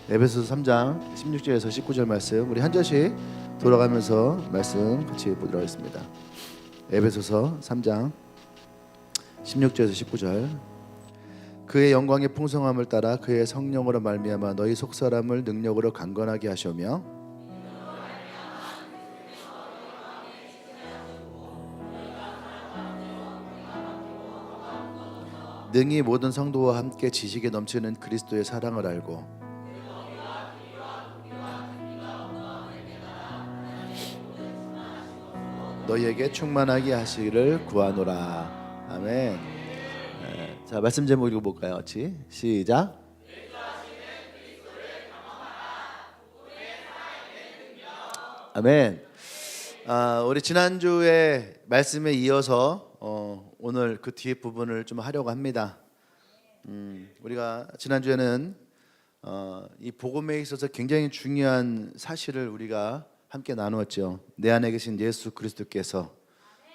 에베소서 3장 16절에서 19절 말씀 우리 한 절씩 돌아가면서 말씀 같이 보도록 하겠습니다. 에베소서 3장 16절에서 19절. 그의 영광의 풍성함을 따라 그의 성령으로 말미암아 너희 속사람을 능력으로 강건하게 하시며 능히 모든 성도와 함께 지식에 넘치는 그리스도의 사랑을 알고 너희에게 충만하게 하시기를 구하노라. 아멘. 자, 말씀 제목 읽어볼까요? 같이 시작. 아멘. 우리 지난주에 말씀에 이어서 오늘 그 뒤에 부분을 좀 하려고 합니다. 우리가 지난주에는 이 복음에 있어서 굉장히 중요한 사실을 우리가 함께 나누었죠. 내 안에 계신 예수 그리스도께서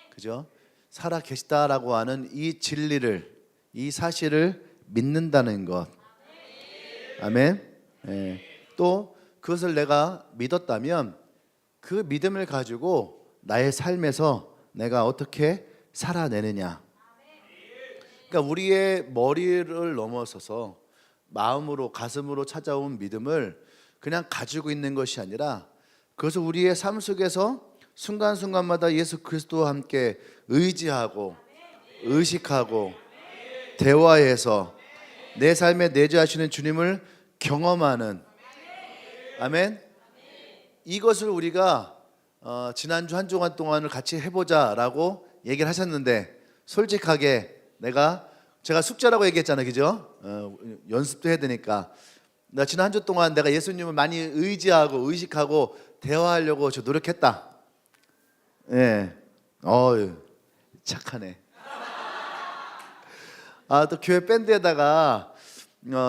그죠? 살아 계시다라고 하는 이 진리를, 이 사실을 믿는다는 것. 아멘. 또 그것을 내가 믿었다면 그 믿음을 가지고 나의 삶에서 내가 어떻게 살아내느냐. 그러니까 우리의 머리를 넘어서서 마음으로, 가슴으로 찾아온 믿음을 그냥 가지고 있는 것이 아니라 그것을 우리의 삶 속에서 순간순간마다 예수 그리스도와 함께 의지하고 의식하고 대화해서 내 삶에 내주하시는 주님을 경험하는. 아멘. 이것을 우리가 지난주 한 주간 동안을 같이 해보자라고 얘기를 하셨는데 솔직하게 제가 숙제라고 얘기했잖아요, 그죠? 연습도 해야 되니까. 나 지난 한 주 동안 내가 예수님을 많이 의지하고 의식하고 대화하려고 저 노력했다. 예. 착하네. 또 교회 밴드에다가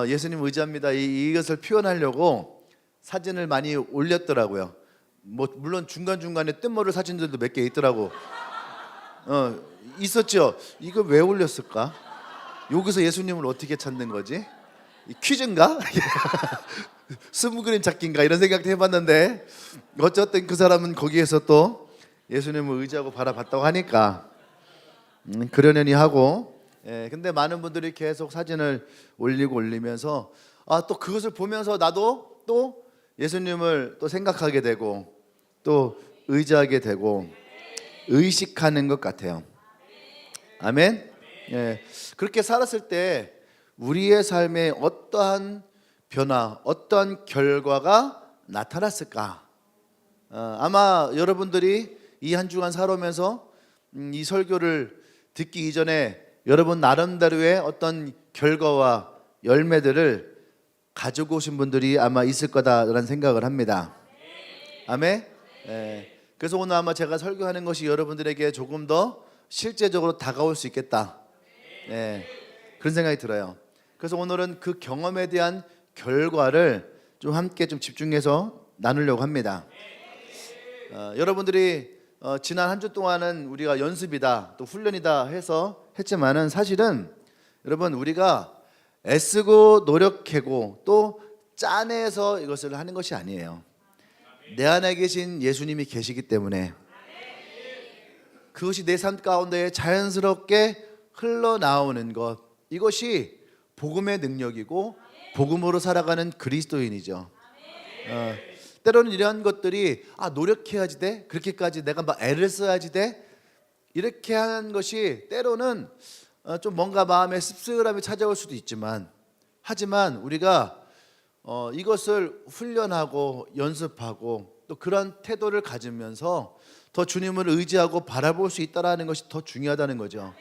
예수님 의지합니다 이것을 표현하려고 사진을 많이 올렸더라고요. 물론 중간중간에 뜬모를 사진들도 몇 개 있더라고. 있었죠. 이거 왜 올렸을까? 여기서 예수님을 어떻게 찾는 거지? 퀴즈인가? 스무 그림 찾기인가? 이런 생각도 해봤는데 어쨌든 그 사람은 거기에서 또 예수님을 의지하고 바라봤다고 하니까 그러려니 하고. 근데 많은 분들이 계속 사진을 올리면서 또 그것을 보면서 나도 또 예수님을 또 생각하게 되고 또 의지하게 되고 의식하는 것 같아요. 아멘. 그렇게 살았을 때 우리의 삶에 어떠한 변화, 어떠한 결과가 나타났을까? 아마 여러분들이 이 한 주간 살아오면서 이 설교를 듣기 이전에 여러분 나름대로의 어떤 결과와 열매들을 가지고 오신 분들이 아마 있을 거다라는 생각을 합니다. 아멘. 그래서 오늘 아마 제가 설교하는 것이 여러분들에게 조금 더 실제적으로 다가올 수 있겠다. 그런 생각이 들어요. 그래서 오늘은 그 경험에 대한 결과를 좀 함께 좀 집중해서 나누려고 합니다. 여러분들이 지난 한 주 동안은 우리가 연습이다 또 훈련이다 해서 했지만은 사실은 여러분 우리가 애쓰고 노력하고 또 짜내서 이것을 하는 것이 아니에요. 내 안에 계신 예수님이 계시기 때문에 그것이 내 삶 가운데 자연스럽게 흘러나오는 것, 이것이 복음의 능력이고 복음으로 살아가는 그리스도인이죠. 때로는 이러한 것들이 노력해야지 돼? 그렇게까지 내가 막 애를 써야지 돼? 이렇게 하는 것이 때로는 좀 뭔가 마음에 씁쓸함이 찾아올 수도 있지만 하지만 우리가 이것을 훈련하고 연습하고 또 그런 태도를 가지면서 더 주님을 의지하고 바라볼 수 있다는 것이 더 중요하다는 거죠.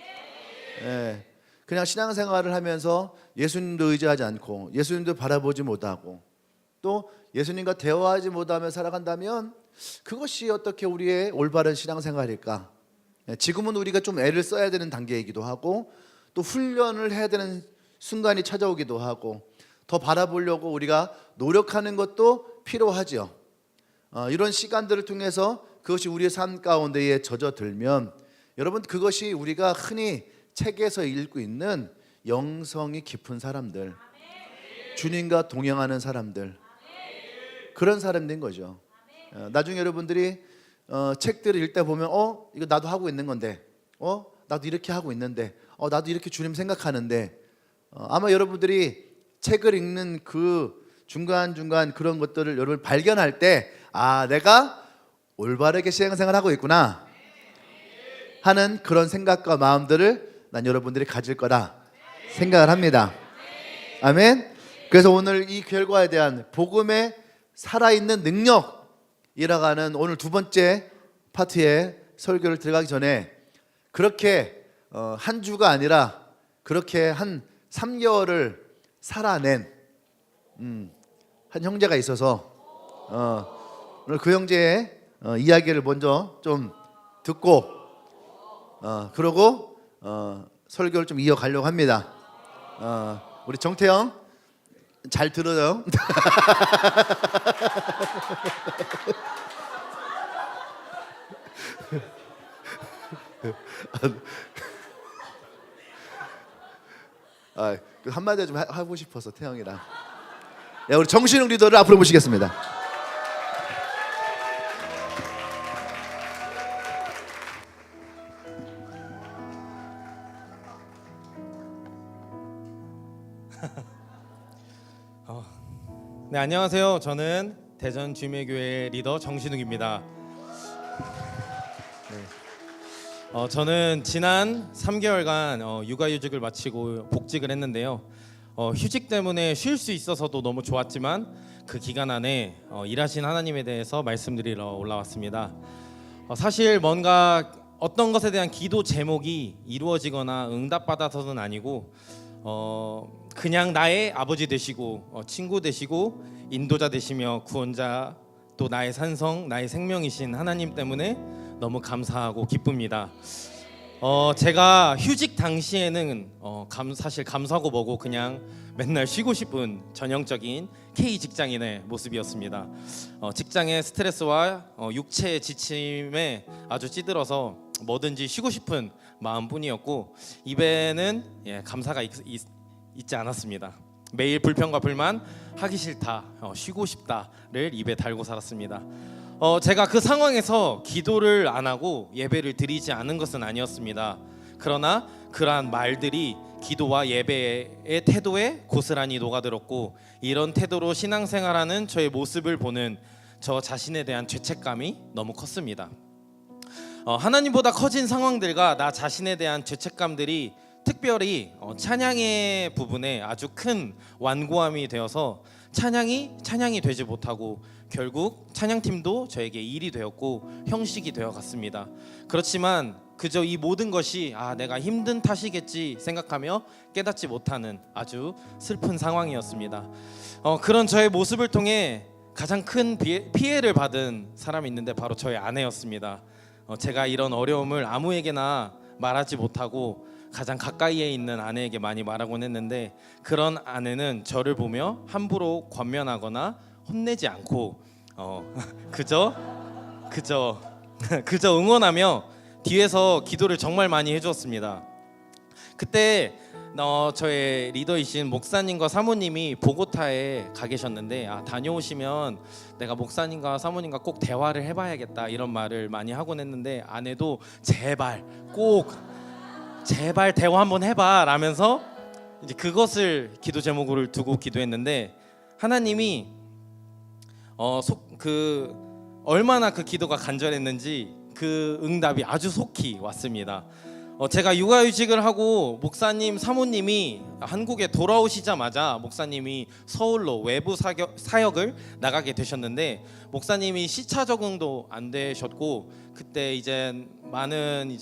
그냥 신앙생활을 하면서 예수님도 의지하지 않고 예수님도 바라보지 못하고 또 예수님과 대화하지 못하며 살아간다면 그것이 어떻게 우리의 올바른 신앙생활일까? 지금은 우리가 좀 애를 써야 되는 단계이기도 하고 또 훈련을 해야 되는 순간이 찾아오기도 하고 더 바라보려고 우리가 노력하는 것도 필요하죠. 이런 시간들을 통해서 그것이 우리의 삶 가운데에 젖어들면 여러분 그것이 우리가 흔히 책에서 읽고 있는 영성이 깊은 사람들, 주님과 동행하는 사람들, 그런 사람이 된 거죠. 나중에 여러분들이 책들을 읽다 보면 이거 나도 하고 있는 건데, 나도 이렇게 하고 있는데, 나도 이렇게 주님 생각하는데, 아마 여러분들이 책을 읽는 그 중간중간 그런 것들을 여러분 발견할 때, 내가 올바르게 신앙생활하고 있구나 하는 그런 생각과 마음들을 난 여러분들이 가질 거라 생각을 합니다. 아멘. 그래서 오늘 이 결과에 대한 복음의 살아있는 능력이라고 하는 오늘 두 번째 파트의 설교를 들어가기 전에, 그렇게 한 주가 아니라 그렇게 한 3개월을 살아낸 한 형제가 있어서 오늘 그 형제의 이야기를 먼저 좀 듣고 그러고 설교를 좀 이어가려고 합니다. 우리 정태영 잘 들어요. 한마디 좀 하고 싶어서 태영이랑. 우리 정신웅 리더를 앞으로 모시겠습니다. 네, 안녕하세요. 저는 대전 주임의교회 리더 정신욱입니다. 저는 지난 3개월간 육아휴직을 마치고 복직을 했는데요. 휴직 때문에 쉴 수 있어서도 너무 좋았지만 그 기간 안에 일하신 하나님에 대해서 말씀드리러 올라왔습니다. 사실 뭔가 어떤 것에 대한 기도 제목이 이루어지거나 응답받아서는 아니고 그냥 나의 아버지 되시고 친구 되시고 인도자 되시며 구원자 또 나의 산성 나의 생명이신 하나님 때문에 너무 감사하고 기쁩니다. 제가 휴직 당시에는 사실 감사하고 뭐고 그냥 맨날 쉬고 싶은 전형적인 K 직장인의 모습이었습니다. 직장의 스트레스와 육체의 지침에 아주 찌들어서 뭐든지 쉬고 싶은 마음뿐이었고 입에는 감사가 있지 않았습니다. 매일 불평과 불만, 하기 싫다, 쉬고 싶다를 입에 달고 살았습니다. 제가 그 상황에서 기도를 안 하고 예배를 드리지 않은 것은 아니었습니다. 그러나 그러한 말들이 기도와 예배의 태도에 고스란히 녹아들었고 이런 태도로 신앙생활하는 저의 모습을 보는 저 자신에 대한 죄책감이 너무 컸습니다. 하나님보다 커진 상황들과 나 자신에 대한 죄책감들이 특별히 찬양의 부분에 아주 큰 완고함이 되어서 찬양이 되지 못하고 결국 찬양팀도 저에게 일이 되었고 형식이 되어 갔습니다. 그렇지만 그저 이 모든 것이 내가 힘든 탓이겠지 생각하며 깨닫지 못하는 아주 슬픈 상황이었습니다. 그런 저의 모습을 통해 가장 큰 피해를 받은 사람이 있는데 바로 저의 아내였습니다. 제가 이런 어려움을 아무에게나 말하지 못하고 가장 가까이에 있는 아내에게 많이 말하곤 했는데 그런 아내는 저를 보며 함부로 권면하거나 혼내지 않고 그저 응원하며 뒤에서 기도를 정말 많이 해주었습니다. 그때 저의 리더이신 목사님과 사모님이 보고타에 가 계셨는데 다녀오시면 내가 목사님과 사모님과 꼭 대화를 해봐야겠다 이런 말을 많이 하곤 했는데 아내도 제발 대화 한번 해봐 라면서 이제 그것을 기도 제목으로 두고 기도했는데 하나님이 얼마나 그 기도가 간절했는지 그 응답이 아주 속히 왔습니다. 제가 육아휴직을 하고 목사님 사모님이 한국에 돌아오시자마자 목사님이 서울로 외부 사역을 나가게 되셨는데 목사님이 시차 적응도 안 되셨고 그때 이제 많은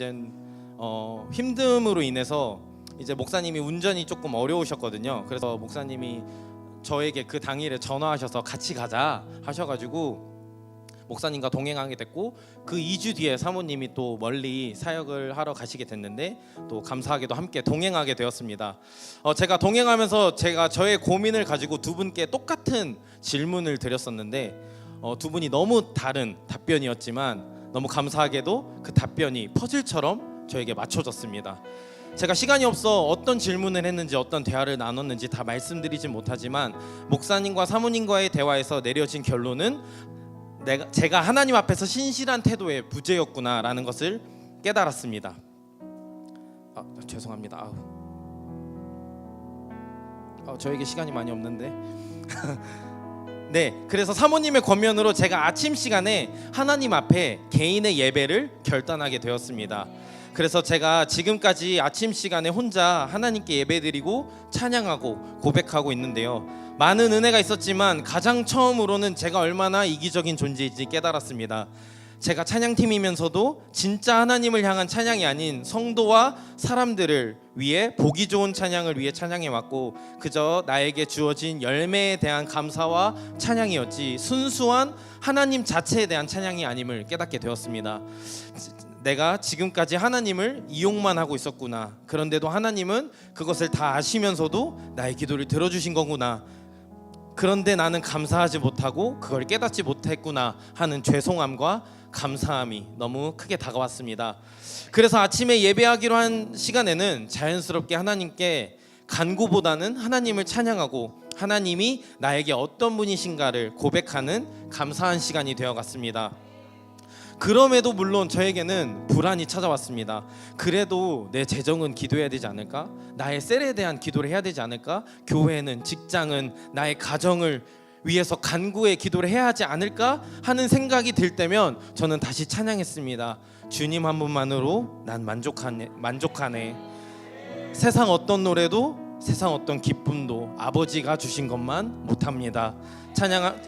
힘듦으로 인해서 이제 목사님이 운전이 조금 어려우셨거든요. 그래서 목사님이 저에게 그 당일에 전화하셔서 같이 가자 하셔가지고 목사님과 동행하게 됐고 그 2주 뒤에 사모님이 또 멀리 사역을 하러 가시게 됐는데 또 감사하게도 함께 동행하게 되었습니다. 제가 동행하면서 제가 저의 고민을 가지고 두 분께 똑같은 질문을 드렸었는데 두 분이 너무 다른 답변이었지만 너무 감사하게도 그 답변이 퍼즐처럼 저에게 맞춰졌습니다. 제가 시간이 없어 어떤 질문을 했는지 어떤 대화를 나눴는지 다 말씀드리진 못하지만 목사님과 사모님과의 대화에서 내려진 결론은 제가 하나님 앞에서 신실한 태도의 부재였구나라는 것을 깨달았습니다. 죄송합니다. 저에게 시간이 많이 없는데 네, 그래서 사모님의 권면으로 제가 아침 시간에 하나님 앞에 개인의 예배를 결단하게 되었습니다. 그래서 제가 지금까지 아침 시간에 혼자 하나님께 예배드리고 찬양하고 고백하고 있는데요, 많은 은혜가 있었지만 가장 처음으로는 제가 얼마나 이기적인 존재인지 깨달았습니다. 제가 찬양팀이면서도 진짜 하나님을 향한 찬양이 아닌 성도와 사람들을 위해 보기 좋은 찬양을 위해 찬양해 왔고, 그저 나에게 주어진 열매에 대한 감사와 찬양이었지 순수한 하나님 자체에 대한 찬양이 아님을 깨닫게 되었습니다. 내가 지금까지 하나님을 이용만 하고 있었구나. 그런데도 하나님은 그것을 다 아시면서도 나의 기도를 들어주신 거구나. 그런데 나는 감사하지 못하고 그걸 깨닫지 못했구나 하는 죄송함과 감사함이 너무 크게 다가왔습니다. 그래서 아침에 예배하기로 한 시간에는 자연스럽게 하나님께 간구보다는 하나님을 찬양하고 하나님이 나에게 어떤 분이신가를 고백하는 감사한 시간이 되어갔습니다. 그럼에도 물론 저에게는 불안이 찾아왔습니다. 그래도 내 재정은 기도해야 되지 않을까? 나의 셀에 대한 기도를 해야 되지 않을까? 교회는, 직장은, 나의 가정을 위해서 간구의 기도를 해야 하지 않을까 하는 생각이 들 때면 저는 다시 찬양했습니다. 주님 한 분만으로 난 만족하네. 세상 어떤 노래도, 세상 어떤 기쁨도 아버지가 주신 것만 못합니다.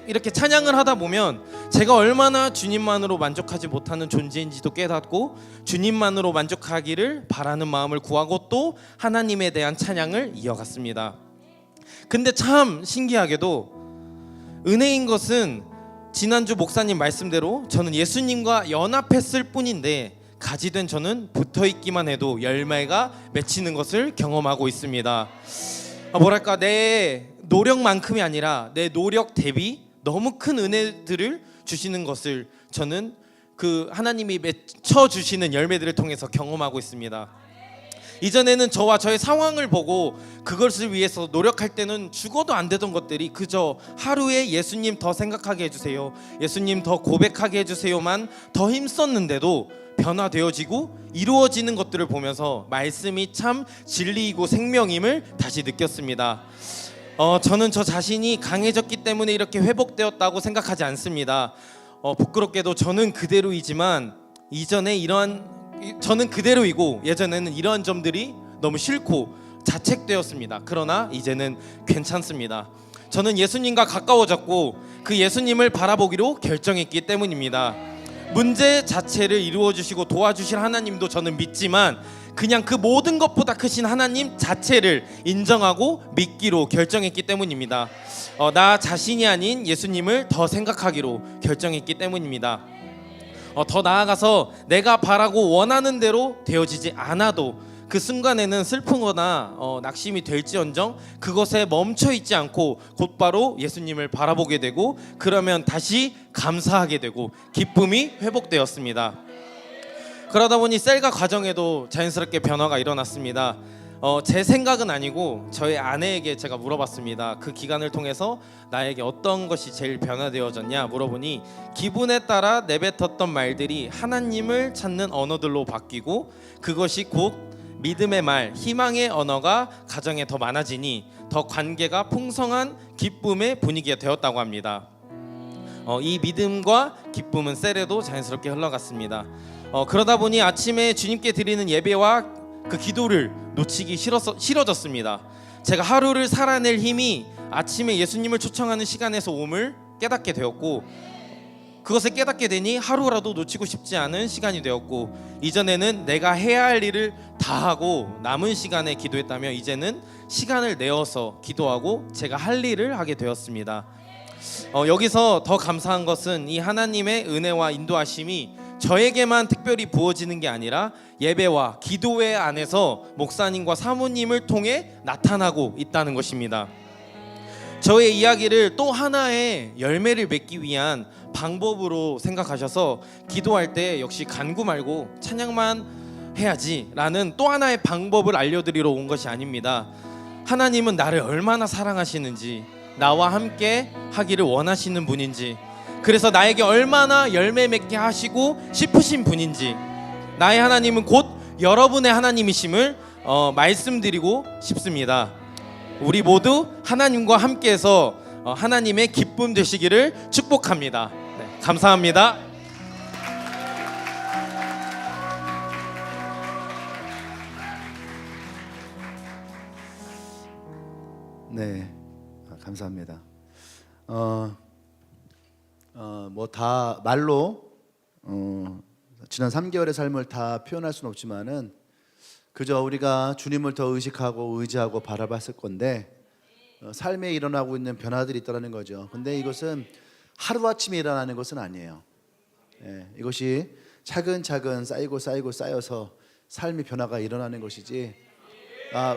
이렇게 찬양을 하다 보면 제가 얼마나 주님만으로 만족하지 못하는 존재인지도 깨닫고 주님만으로 만족하기를 바라는 마음을 구하고 또 하나님에 대한 찬양을 이어갔습니다. 근데 참 신기하게도 은혜인 것은 지난주 목사님 말씀대로 저는 예수님과 연합했을 뿐인데 가지 된 저는 붙어있기만 해도 열매가 맺히는 것을 경험하고 있습니다. 뭐랄까, 내 노력만큼이 아니라 내 노력 대비 너무 큰 은혜들을 주시는 것을 저는 그 하나님이 맺혀주시는 열매들을 통해서 경험하고 있습니다. 이전에는 저와 저의 상황을 보고 그것을 위해서 노력할 때는 죽어도 안 되던 것들이 그저 하루에 예수님 더 생각하게 해주세요, 예수님 더 고백하게 해주세요만 더 힘썼는데도 변화되어지고 이루어지는 것들을 보면서 말씀이 참 진리이고 생명임을 다시 느꼈습니다. 저는 저 자신이 강해졌기 때문에 이렇게 회복되었다고 생각하지 않습니다. 부끄럽게도 저는 그대로이지만 저는 그대로이고 예전에는 이러한 점들이 너무 싫고 자책되었습니다. 그러나 이제는 괜찮습니다. 저는 예수님과 가까워졌고 그 예수님을 바라보기로 결정했기 때문입니다. 문제 자체를 이루어 주시고 도와주실 하나님도 저는 믿지만 그냥 그 모든 것보다 크신 하나님 자체를 인정하고 믿기로 결정했기 때문입니다. 나 자신이 아닌 예수님을 더 생각하기로 결정했기 때문입니다. 더 나아가서 내가 바라고 원하는 대로 되어지지 않아도 그 순간에는 슬프거나 낙심이 될지언정 그것에 멈춰 있지 않고 곧바로 예수님을 바라보게 되고 그러면 다시 감사하게 되고 기쁨이 회복되었습니다. 그러다 보니 셀가 과정에도 자연스럽게 변화가 일어났습니다. 제 생각은 아니고 저희 아내에게 제가 물어봤습니다. 그 기간을 통해서 나에게 어떤 것이 제일 변화되어졌냐 물어보니 기분에 따라 내뱉었던 말들이 하나님을 찾는 언어들로 바뀌고 그것이 곧 믿음의 말, 희망의 언어가 가정에 더 많아지니 더 관계가 풍성한 기쁨의 분위기가 되었다고 합니다. 이 믿음과 기쁨은 셀에도 자연스럽게 흘러갔습니다. 그러다 보니 아침에 주님께 드리는 예배와 그 기도를 놓치기 싫어졌습니다. 제가 하루를 살아낼 힘이 아침에 예수님을 초청하는 시간에서 옴을 깨닫게 되었고 그것을 깨닫게 되니 하루라도 놓치고 싶지 않은 시간이 되었고 이전에는 내가 해야 할 일을 다 하고 남은 시간에 기도했다면 이제는 시간을 내어서 기도하고 제가 할 일을 하게 되었습니다. 여기서 더 감사한 것은 이 하나님의 은혜와 인도하심이 저에게만 특별히 부어지는 게 아니라 예배와 기도회 안에서 목사님과 사모님을 통해 나타나고 있다는 것입니다. 저의 이야기를 또 하나의 열매를 맺기 위한 방법으로 생각하셔서 기도할 때 역시 간구 말고 찬양만 해야지라는 또 하나의 방법을 알려드리러 온 것이 아닙니다. 하나님은 나를 얼마나 사랑하시는지, 나와 함께 하기를 원하시는 분인지, 그래서 나에게 얼마나 열매 맺게 하시고 싶으신 분인지, 나의 하나님은 곧 여러분의 하나님이심을 말씀드리고 싶습니다. 우리 모두 하나님과 함께해서 하나님의 기쁨 되시기를 축복합니다. 네, 감사합니다. 네, 감사합니다. 뭐 다 말로 지난 3개월의 삶을 다 표현할 수는 없지만은 그저 우리가 주님을 더 의식하고 의지하고 바라봤을 건데 삶에 일어나고 있는 변화들이 있다는 거죠. 근데 이것은 하루아침에 일어나는 것은 아니에요. 이것이 차근차근 쌓여서 삶의 변화가 일어나는 것이지,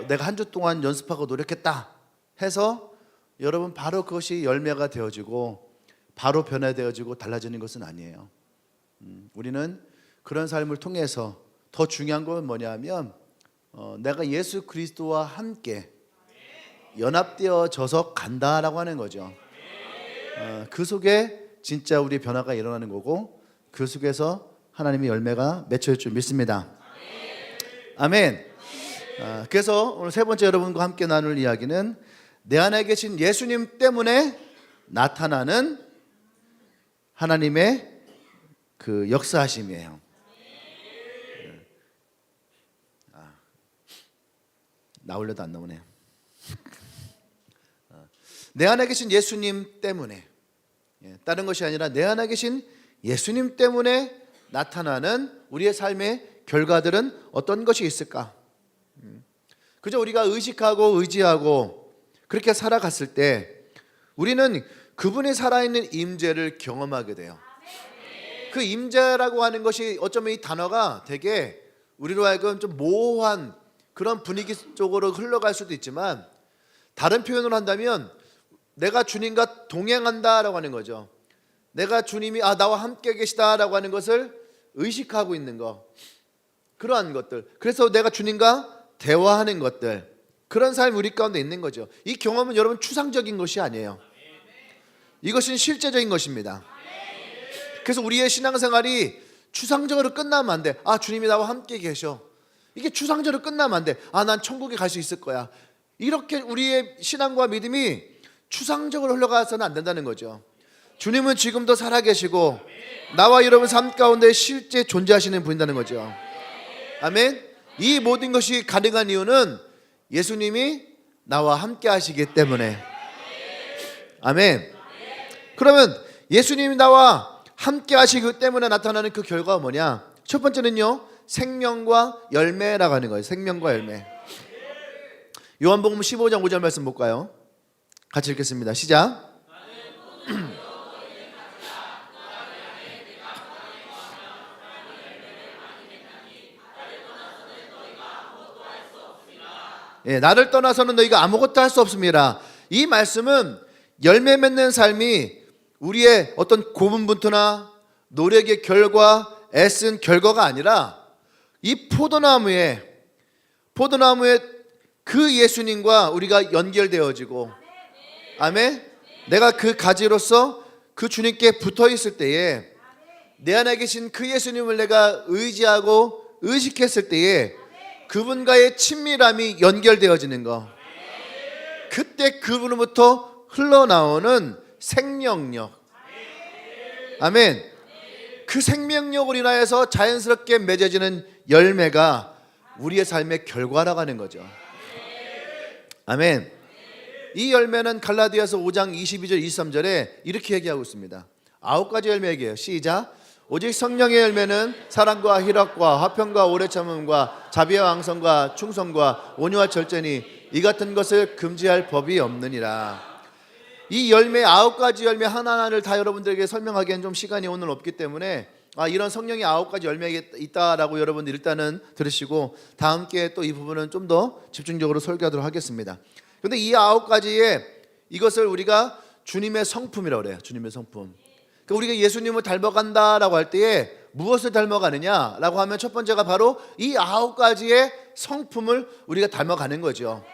내가 한 주 동안 연습하고 노력했다 해서 여러분 바로 그것이 열매가 되어지고 바로 변화되어지고 달라지는 것은 아니에요. 우리는 그런 삶을 통해서 더 중요한 건 뭐냐면 내가 예수 그리스도와 함께 연합되어져서 간다라고 하는 거죠. 그 속에 진짜 우리의 변화가 일어나는 거고, 그 속에서 하나님의 열매가 맺혀질 줄 믿습니다. 아멘. 그래서 오늘 세 번째 여러분과 함께 나눌 이야기는 내 안에 계신 예수님 때문에 나타나는 하나님의 그 역사하심이에요. 나오려도 안 나오네요. 내 안에 계신 예수님 때문에, 다른 것이 아니라 내 안에 계신 예수님 때문에 나타나는 우리의 삶의 결과들은 어떤 것이 있을까? 그저 우리가 의식하고 의지하고 그렇게 살아갔을 때 우리는 그분이 살아있는 임재를 경험하게 돼요. 그 임재라고 하는 것이 어쩌면 이 단어가 되게 우리로 하여금 좀 모호한 그런 분위기 쪽으로 흘러갈 수도 있지만, 다른 표현을 한다면 내가 주님과 동행한다라고 하는 거죠. 내가 주님이 나와 함께 계시다라고 하는 것을 의식하고 있는 거, 그러한 것들, 그래서 내가 주님과 대화하는 것들, 그런 삶이 우리 가운데 있는 거죠. 이 경험은 여러분 추상적인 것이 아니에요. 이것은 실제적인 것입니다. 그래서 우리의 신앙생활이 추상적으로 끝나면 안 돼. 주님이 나와 함께 계셔, 이게 추상적으로 끝나면 안 돼. 난 천국에 갈 수 있을 거야. 이렇게 우리의 신앙과 믿음이 추상적으로 흘러가서는 안 된다는 거죠. 주님은 지금도 살아계시고 나와 여러분 삶 가운데 실제 존재하시는 분이라는 거죠. 아멘. 이 모든 것이 가능한 이유는 예수님이 나와 함께 하시기 때문에. 아멘. 그러면 예수님이 나와 함께 하시기 때문에 나타나는 그 결과가 뭐냐? 첫 번째는요, 생명과 열매라고 하는 거예요. 생명과 열매. 요한복음 15장 5절 말씀 볼까요? 같이 읽겠습니다. 시작. 나를 떠나서는 너희가 아무것도 할 수 없습니다. 이 말씀은 열매 맺는 삶이 우리의 어떤 고분분투나 노력의 결과, 애쓴 결과가 아니라 이 포도나무에 그 예수님과 우리가 연결되어지고, 아멘. 내가 그 가지로서 그 주님께 붙어 있을 때에, 내 안에 계신 그 예수님을 내가 의지하고 의식했을 때에 그분과의 친밀함이 연결되어지는 거, 그때 그분으로부터 흘러나오는 생명력, 아멘. 그 생명력으로 인하여서 자연스럽게 맺어지는 열매가 우리의 삶의 결과라고 하는 거죠. 아멘. 이 열매는 갈라디아서 5장 22절 23절에 이렇게 얘기하고 있습니다. 9가지 열매 얘기해요. 시작. 오직 성령의 열매는 사랑과 희락과 화평과 오래 참음과 자비와 양성과 충성과 온유와 절제니 이 같은 것을 금지할 법이 없느니라. 이 열매 9가지 열매 하나하나를 다 여러분들에게 설명하기엔 좀 시간이 오늘 없기 때문에 이런 성령의 9가지 열매가 있다라고 여러분들 일단은 들으시고 다음 기회에 또 이 부분은 좀 더 집중적으로 설교하도록 하겠습니다. 그런데 이 9가지의 이것을 우리가 주님의 성품이라고 그래요. 주님의 성품. 그러니까 우리가 예수님을 닮아간다라고 할 때에 무엇을 닮아가느냐라고 하면 첫 번째가 바로 이 9가지의 성품을 우리가 닮아가는 거죠.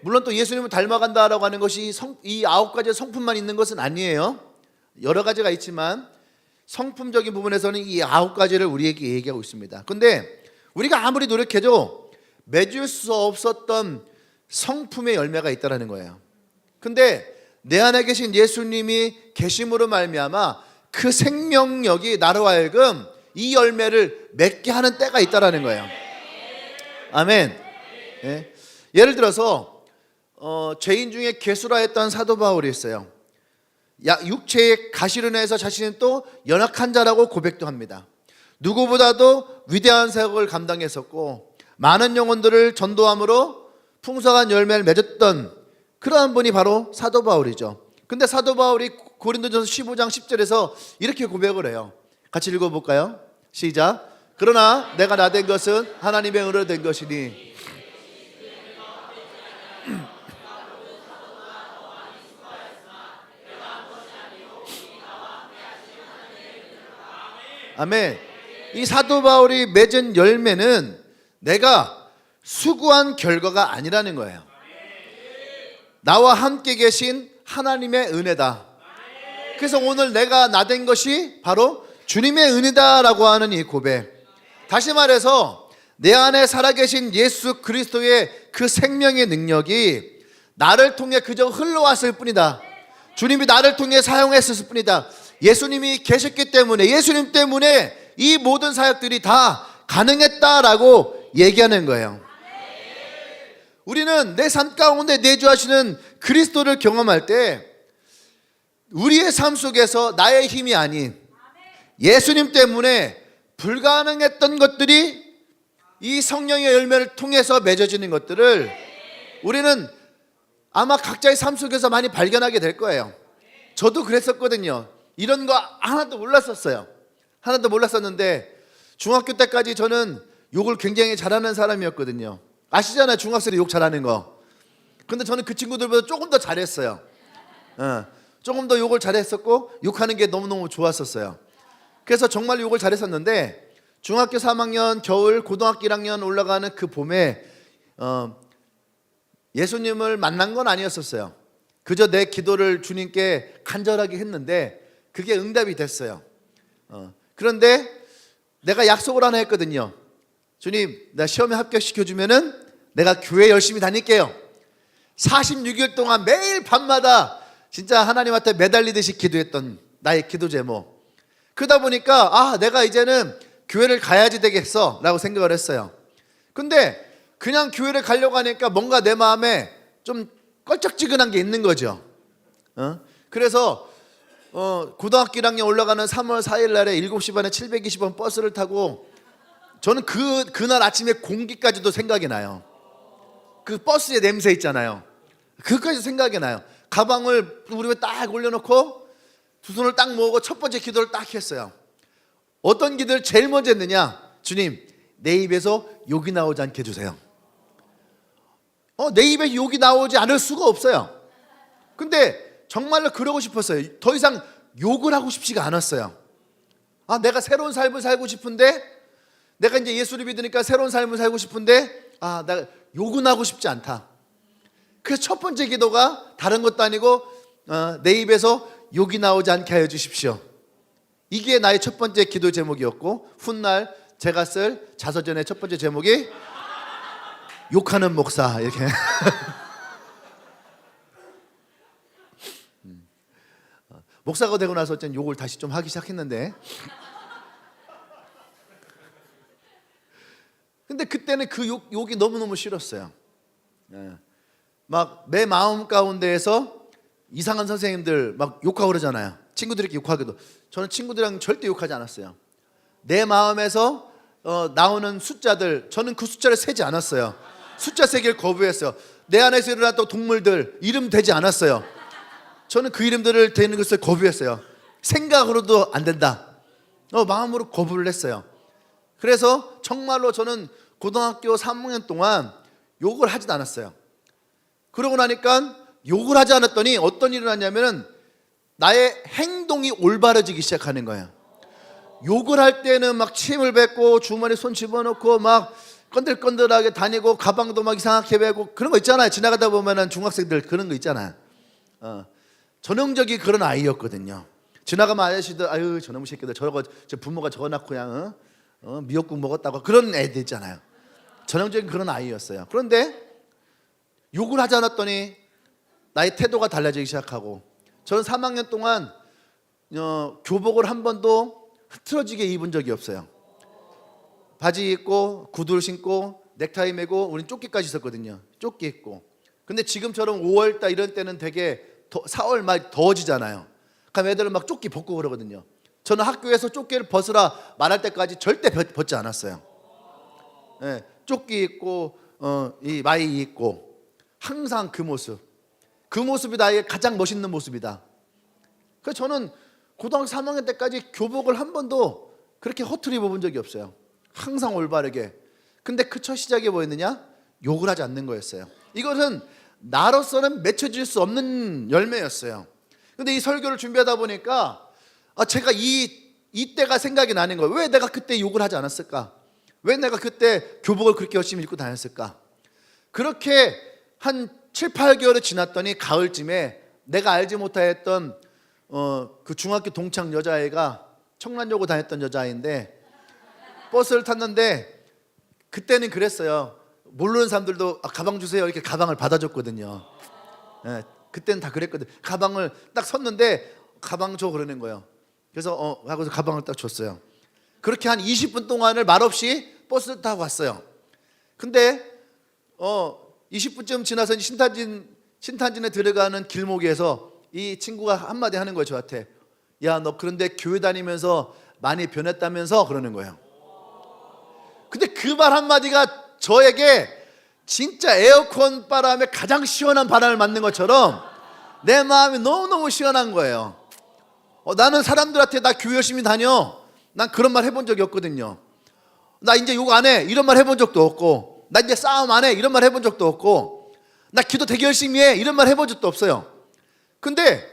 물론 또 예수님을 닮아간다라고 하는 것이 이 9가지의 성품만 있는 것은 아니에요. 여러 가지가 있지만 성품적인 부분에서는 이 9가지를 우리에게 얘기하고 있습니다. 근데 우리가 아무리 노력해도 맺을 수 없었던 성품의 열매가 있다라는 거예요. 근데 내 안에 계신 예수님이 계심으로 말미암아 그 생명력이 나로 하여금 이 열매를 맺게 하는 때가 있다라는 거예요. 아멘. 예? 예를 들어서 죄인 중에 괴수라 했던 사도 바울이 있어요. 육체의 가시른에서 자신은 또 연약한 자라고 고백도 합니다. 누구보다도 위대한 사역을 감당했었고 많은 영혼들을 전도함으로 풍성한 열매를 맺었던 그러한 분이 바로 사도 바울이죠. 근데 사도 바울이 고린도전서 15장 10절에서 이렇게 고백을 해요. 같이 읽어볼까요? 시작. 그러나 내가 나된 것은 하나님의 은혜로 된 것이니 아멘. 이 사도 바울이 맺은 열매는 내가 수고한 결과가 아니라는 거예요. 나와 함께 계신 하나님의 은혜다. 그래서 오늘 내가 나된 것이 바로 주님의 은혜다라고 하는 이 고백. 다시 말해서 내 안에 살아계신 예수 그리스도의 그 생명의 능력이 나를 통해 그저 흘러왔을 뿐이다. 주님이 나를 통해 사용했을 뿐이다. 예수님이 계셨기 때문에, 예수님 때문에 이 모든 사역들이 다 가능했다라고 얘기하는 거예요. 우리는 내 삶 가운데 내주하시는 그리스도를 경험할 때 우리의 삶 속에서 나의 힘이 아닌 예수님 때문에 불가능했던 것들이 이 성령의 열매를 통해서 맺어지는 것들을 우리는 아마 각자의 삶 속에서 많이 발견하게 될 거예요. 저도 그랬었거든요. 이런 거 하나도 몰랐었어요. 하나도 몰랐었는데 중학교 때까지 저는 욕을 굉장히 잘하는 사람이었거든요. 아시잖아요, 중학생이 욕 잘하는 거. 근데 저는 그 친구들보다 조금 더 잘했어요. 조금 더 욕을 잘했었고 욕하는 게 너무너무 좋았었어요. 그래서 정말 욕을 잘했었는데 중학교 3학년 겨울 고등학교 1학년 올라가는 그 봄에 예수님을 만난 건 아니었었어요. 그저 내 기도를 주님께 간절하게 했는데 그게 응답이 됐어요. 그런데 내가 약속을 하나 했거든요. 주님, 나 시험에 합격시켜주면은 내가 교회 열심히 다닐게요. 46일 동안 매일 밤마다 진짜 하나님한테 매달리듯이 기도했던 나의 기도 제목. 그러다 보니까 내가 이제는 교회를 가야지 되겠어 라고 생각을 했어요. 근데 그냥 교회를 가려고 하니까 뭔가 내 마음에 좀 껄쩍지근한 게 있는 거죠. 그래서 고등학교 1학년 올라가는 3월 4일 날에 7시 반에 720번 버스를 타고 저는 그날 아침에 공기까지도 생각이 나요. 그 버스의 냄새 있잖아요. 그것까지 생각이 나요. 가방을 무릎에 딱 올려놓고 두 손을 딱 모으고 첫 번째 기도를 딱 했어요. 어떤 기도를 제일 먼저 했느냐? 주님, 내 입에서 욕이 나오지 않게 해주세요. 내 입에 욕이 나오지 않을 수가 없어요. 근데 정말로 그러고 싶었어요. 더 이상 욕을 하고 싶지가 않았어요. 내가 새로운 삶을 살고 싶은데, 내가 이제 예수를 믿으니까 새로운 삶을 살고 싶은데 나 욕은 하고 싶지 않다. 그래서 첫 번째 기도가 다른 것도 아니고 내 입에서 욕이 나오지 않게 하여 주십시오. 이게 나의 첫 번째 기도 제목이었고 훗날 제가 쓸 자서전의 첫 번째 제목이 욕하는 목사 이렇게. 목사가 되고 나서 어쨌든 욕을 다시 좀 하기 시작했는데 근데 그때는 그 욕이 너무너무 싫었어요. 막 내 마음 가운데에서 이상한 선생님들 막 욕하고 그러잖아요. 친구들에게 욕하기도. 저는 친구들이랑 절대 욕하지 않았어요. 내 마음에서 나오는 숫자들, 저는 그 숫자를 세지 않았어요. 숫자 세기를 거부했어요. 내 안에서 일어났던 동물들 이름 되지 않았어요. 저는 그 이름들을 되는 것을 거부했어요. 생각으로도 안 된다. 마음으로 거부를 했어요. 그래서 정말로 저는 고등학교 3학년 동안 욕을 하진 않았어요. 그러고 나니까 욕을 하지 않았더니 어떤 일이 났냐면은 나의 행동이 올바라지기 시작하는 거예요. 욕을 할 때는 막 침을 뱉고 주머니에 손 집어넣고 막 건들건들하게 다니고 가방도 막 이상하게 베고 그런 거 있잖아요. 지나가다 보면은 중학생들 그런 거 있잖아요. 전형적인 그런 아이였거든요. 지나가면 아저씨들 아유 저놈의 새끼들 저거 저 부모가 저거 낳고 그냥 미역국 먹었다고 그런 애들 있잖아요. 전형적인 그런 아이였어요. 그런데 욕을 하지 않았더니 나의 태도가 달라지기 시작하고 저는 3학년 동안 교복을 한 번도 흐트러지게 입은 적이 없어요. 바지 입고 구두를 신고 넥타이 매고 우린 조끼까지 있었거든요. 조끼 입고. 근데 지금처럼 5월달 이런 때는 되게 4월 말 더워지잖아요. 그럼 애들은 막 조끼 벗고 그러거든요. 저는 학교에서 조끼를 벗으라 말할 때까지 절대 벗지 않았어요. 네, 조끼 입고 이 마이 입고 항상 그 모습이 나의 가장 멋있는 모습이다. 그래서 저는 고등학교 3학년 때까지 교복을 한 번도 그렇게 허투루 입어본 적이 없어요. 항상 올바르게. 근데 그 첫 시작이 뭐였느냐? 욕을 하지 않는 거였어요. 이것은 나로서는 맺혀질 수 없는 열매였어요. 근데 이 설교를 준비하다 보니까 제가 이때가 생각이 나는 거예요. 왜 내가 그때 욕을 하지 않았을까? 왜 내가 그때 교복을 그렇게 열심히 입고 다녔을까? 그렇게 한 7, 8개월이 지났더니 가을쯤에 내가 알지 못했던 그 중학교 동창 여자애가 청란여고 다녔던 여자아이인데 버스를 탔는데 그때는 그랬어요. 모르는 사람들도 가방 주세요 이렇게 가방을 받아줬거든요. 네, 그때는 다 그랬거든. 가방을 딱 섰는데 가방 줘 그러는 거예요. 그래서 하고서 가방을 딱 줬어요. 그렇게 한 20분 동안을 말없이 버스를 타고 왔어요. 근데 20분쯤 지나서 신탄진에 들어가는 길목에서 이 친구가 한마디 하는 거예요. 저한테. 야, 너 그런데 교회 다니면서 많이 변했다면서 그러는 거예요. 근데 그 말 한마디가 저에게 진짜 에어컨 바람에 가장 시원한 바람을 맞는 것처럼 내 마음이 너무너무 시원한 거예요. 나는 사람들한테 나 교회 열심히 다녀. 난 그런 말 해본 적이 없거든요. 나 이제 욕 안 해. 이런 말 해본 적도 없고. 나 이제 싸움 안 해. 이런 말 해본 적도 없고. 나 기도 되게 열심히 해. 이런 말 해본 적도 없어요. 근데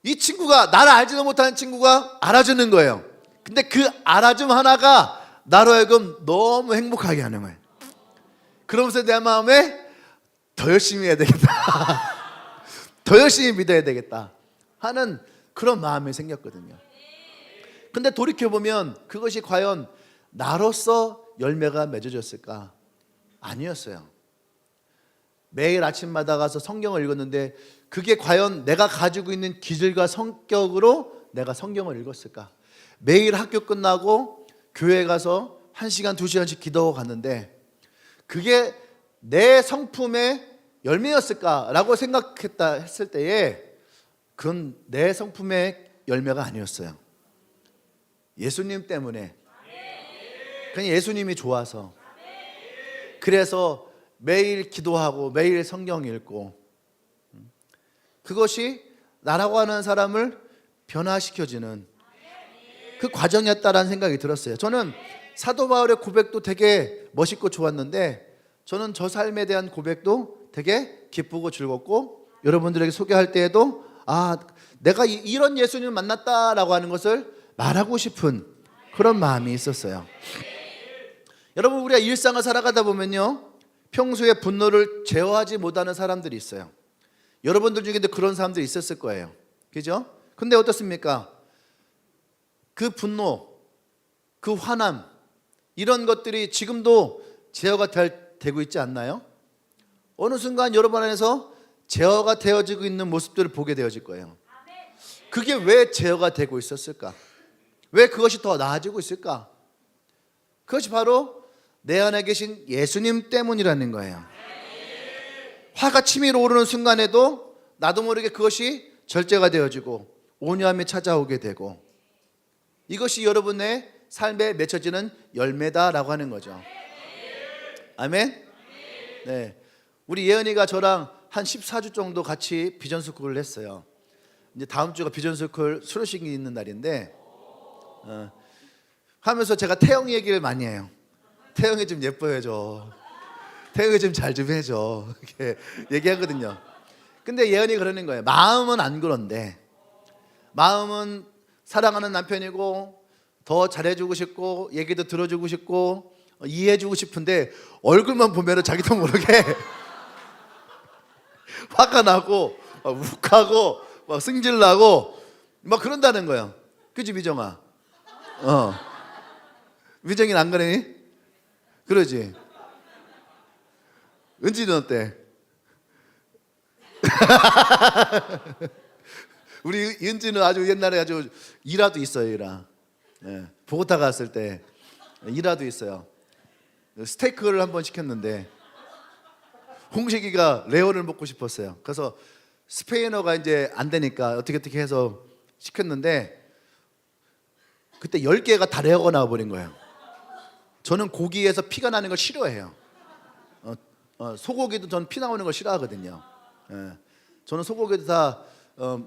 이 친구가 나를 알지도 못하는 친구가 알아주는 거예요. 근데 그 알아줌 하나가 나로 하여금 너무 행복하게 하는 거예요. 그러면서 내 마음에 더 열심히 해야 되겠다. 더 열심히 믿어야 되겠다 하는 그런 마음이 생겼거든요. 근데 돌이켜보면 그것이 과연 나로서 열매가 맺어졌을까? 아니었어요. 매일 아침마다 가서 성경을 읽었는데 그게 과연 내가 가지고 있는 기질과 성격으로 내가 성경을 읽었을까? 매일 학교 끝나고 교회 가서 1시간, 2시간씩 기도하고 갔는데 그게 내 성품의 열매였을까라고 생각했다 했을 때에 그건 내 성품의 열매가 아니었어요. 예수님 때문에. 그냥 예수님이 좋아서. 그래서 매일 기도하고 매일 성경 읽고 그것이 나라고 하는 사람을 변화시켜주는 그 과정이었다라는 생각이 들었어요. 저는 사도 바울의 고백도 되게 멋있고 좋았는데 저는 저 삶에 대한 고백도 되게 기쁘고 즐겁고 여러분들에게 소개할 때에도 내가 이런 예수님을 만났다라고 하는 것을 말하고 싶은 그런 마음이 있었어요. 여러분 우리가 일상을 살아가다 보면요 평소에 분노를 제어하지 못하는 사람들이 있어요. 여러분들 중에도 그런 사람들이 있었을 거예요. 그죠? 근데 어떻습니까? 그 분노, 그 화남 이런 것들이 지금도 제어가 되고 있지 않나요? 어느 순간 여러분 안에서 제어가 되어지고 있는 모습들을 보게 되어질 거예요. 그게 왜 제어가 되고 있었을까? 왜 그것이 더 나아지고 있을까? 그것이 바로 내 안에 계신 예수님 때문이라는 거예요. 화가 치밀어 오르는 순간에도 나도 모르게 그것이 절제가 되어지고 온유함이 찾아오게 되고 이것이 여러분의 삶에 맺혀지는 열매다라고 하는 거죠. 아멘? 네. 우리 예은이가 저랑 한 14주 정도 같이 비전스쿨을 했어요. 이제 다음 주가 비전스쿨 수료식이 있는 날인데 하면서 제가 태영이 얘기를 많이 해요. 태영이 좀 예뻐해줘. 태영이 좀 잘 좀 해줘. 이렇게 얘기하거든요. 근데 예은이 그러는 거예요. 마음은 안 그런데 마음은 사랑하는 남편이고 더 잘해주고 싶고 얘기도 들어주고 싶고 이해해주고 싶은데 얼굴만 보면은 자기도 모르게 화가 나고 막 욱하고 막 승질나고 막 그런다는 거야. 그치 미정아? 미정이는 안 그러니? 그러지. 은지는 어때? 우리 은지는 아주 옛날에 아주 일화도 있어요. 일화. 보고타 갔을 때 일화도 있어요. 스테이크를 한번 시켰는데 홍식이가 레어를 먹고 싶었어요. 그래서 스페인어가 이제 안 되니까 어떻게 해서 시켰는데 그때 10개가 다 레어가 나와버린 거예요. 저는 고기에서 피가 나는 걸 싫어해요. 소고기도 전 피 나오는 걸 싫어하거든요. 저는 소고기도 다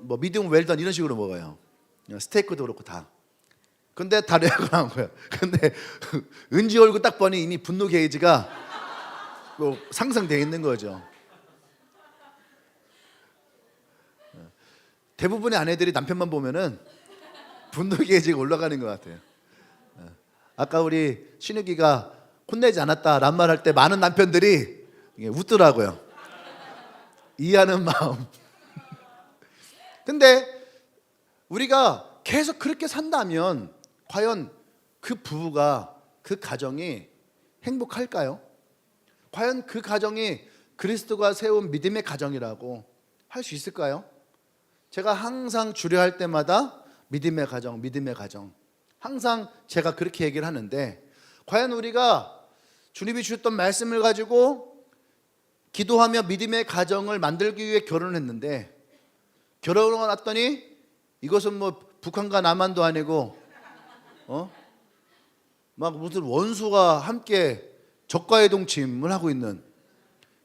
뭐 미디움 웰던 이런 식으로 먹어요. 스테이크도 그렇고 다. 근데 다 레어가 나온 거예요. 근데 은지 얼굴 딱 보니 이미 분노 게이지가 뭐 상승돼 있는 거죠. 대부분의 아내들이 남편만 보면은 분노 게이지가 올라가는 것 같아요. 아까 우리 신욱이가 혼내지 않았다란 말 할 때 많은 남편들이 웃더라고요. 이해하는 마음. 근데 우리가 계속 그렇게 산다면 과연 그 부부가 그 가정이 행복할까요? 과연 그 가정이 그리스도가 세운 믿음의 가정이라고 할 수 있을까요? 제가 항상 주례할 때마다 믿음의 가정, 믿음의 가정. 항상 제가 그렇게 얘기를 하는데 과연 우리가 주님이 주셨던 말씀을 가지고 기도하며 믿음의 가정을 만들기 위해 결혼을 했는데 결혼을 왔더니 이것은 뭐 북한과 남한도 아니고 막 무슨 원수가 함께 적과의 동침을 하고 있는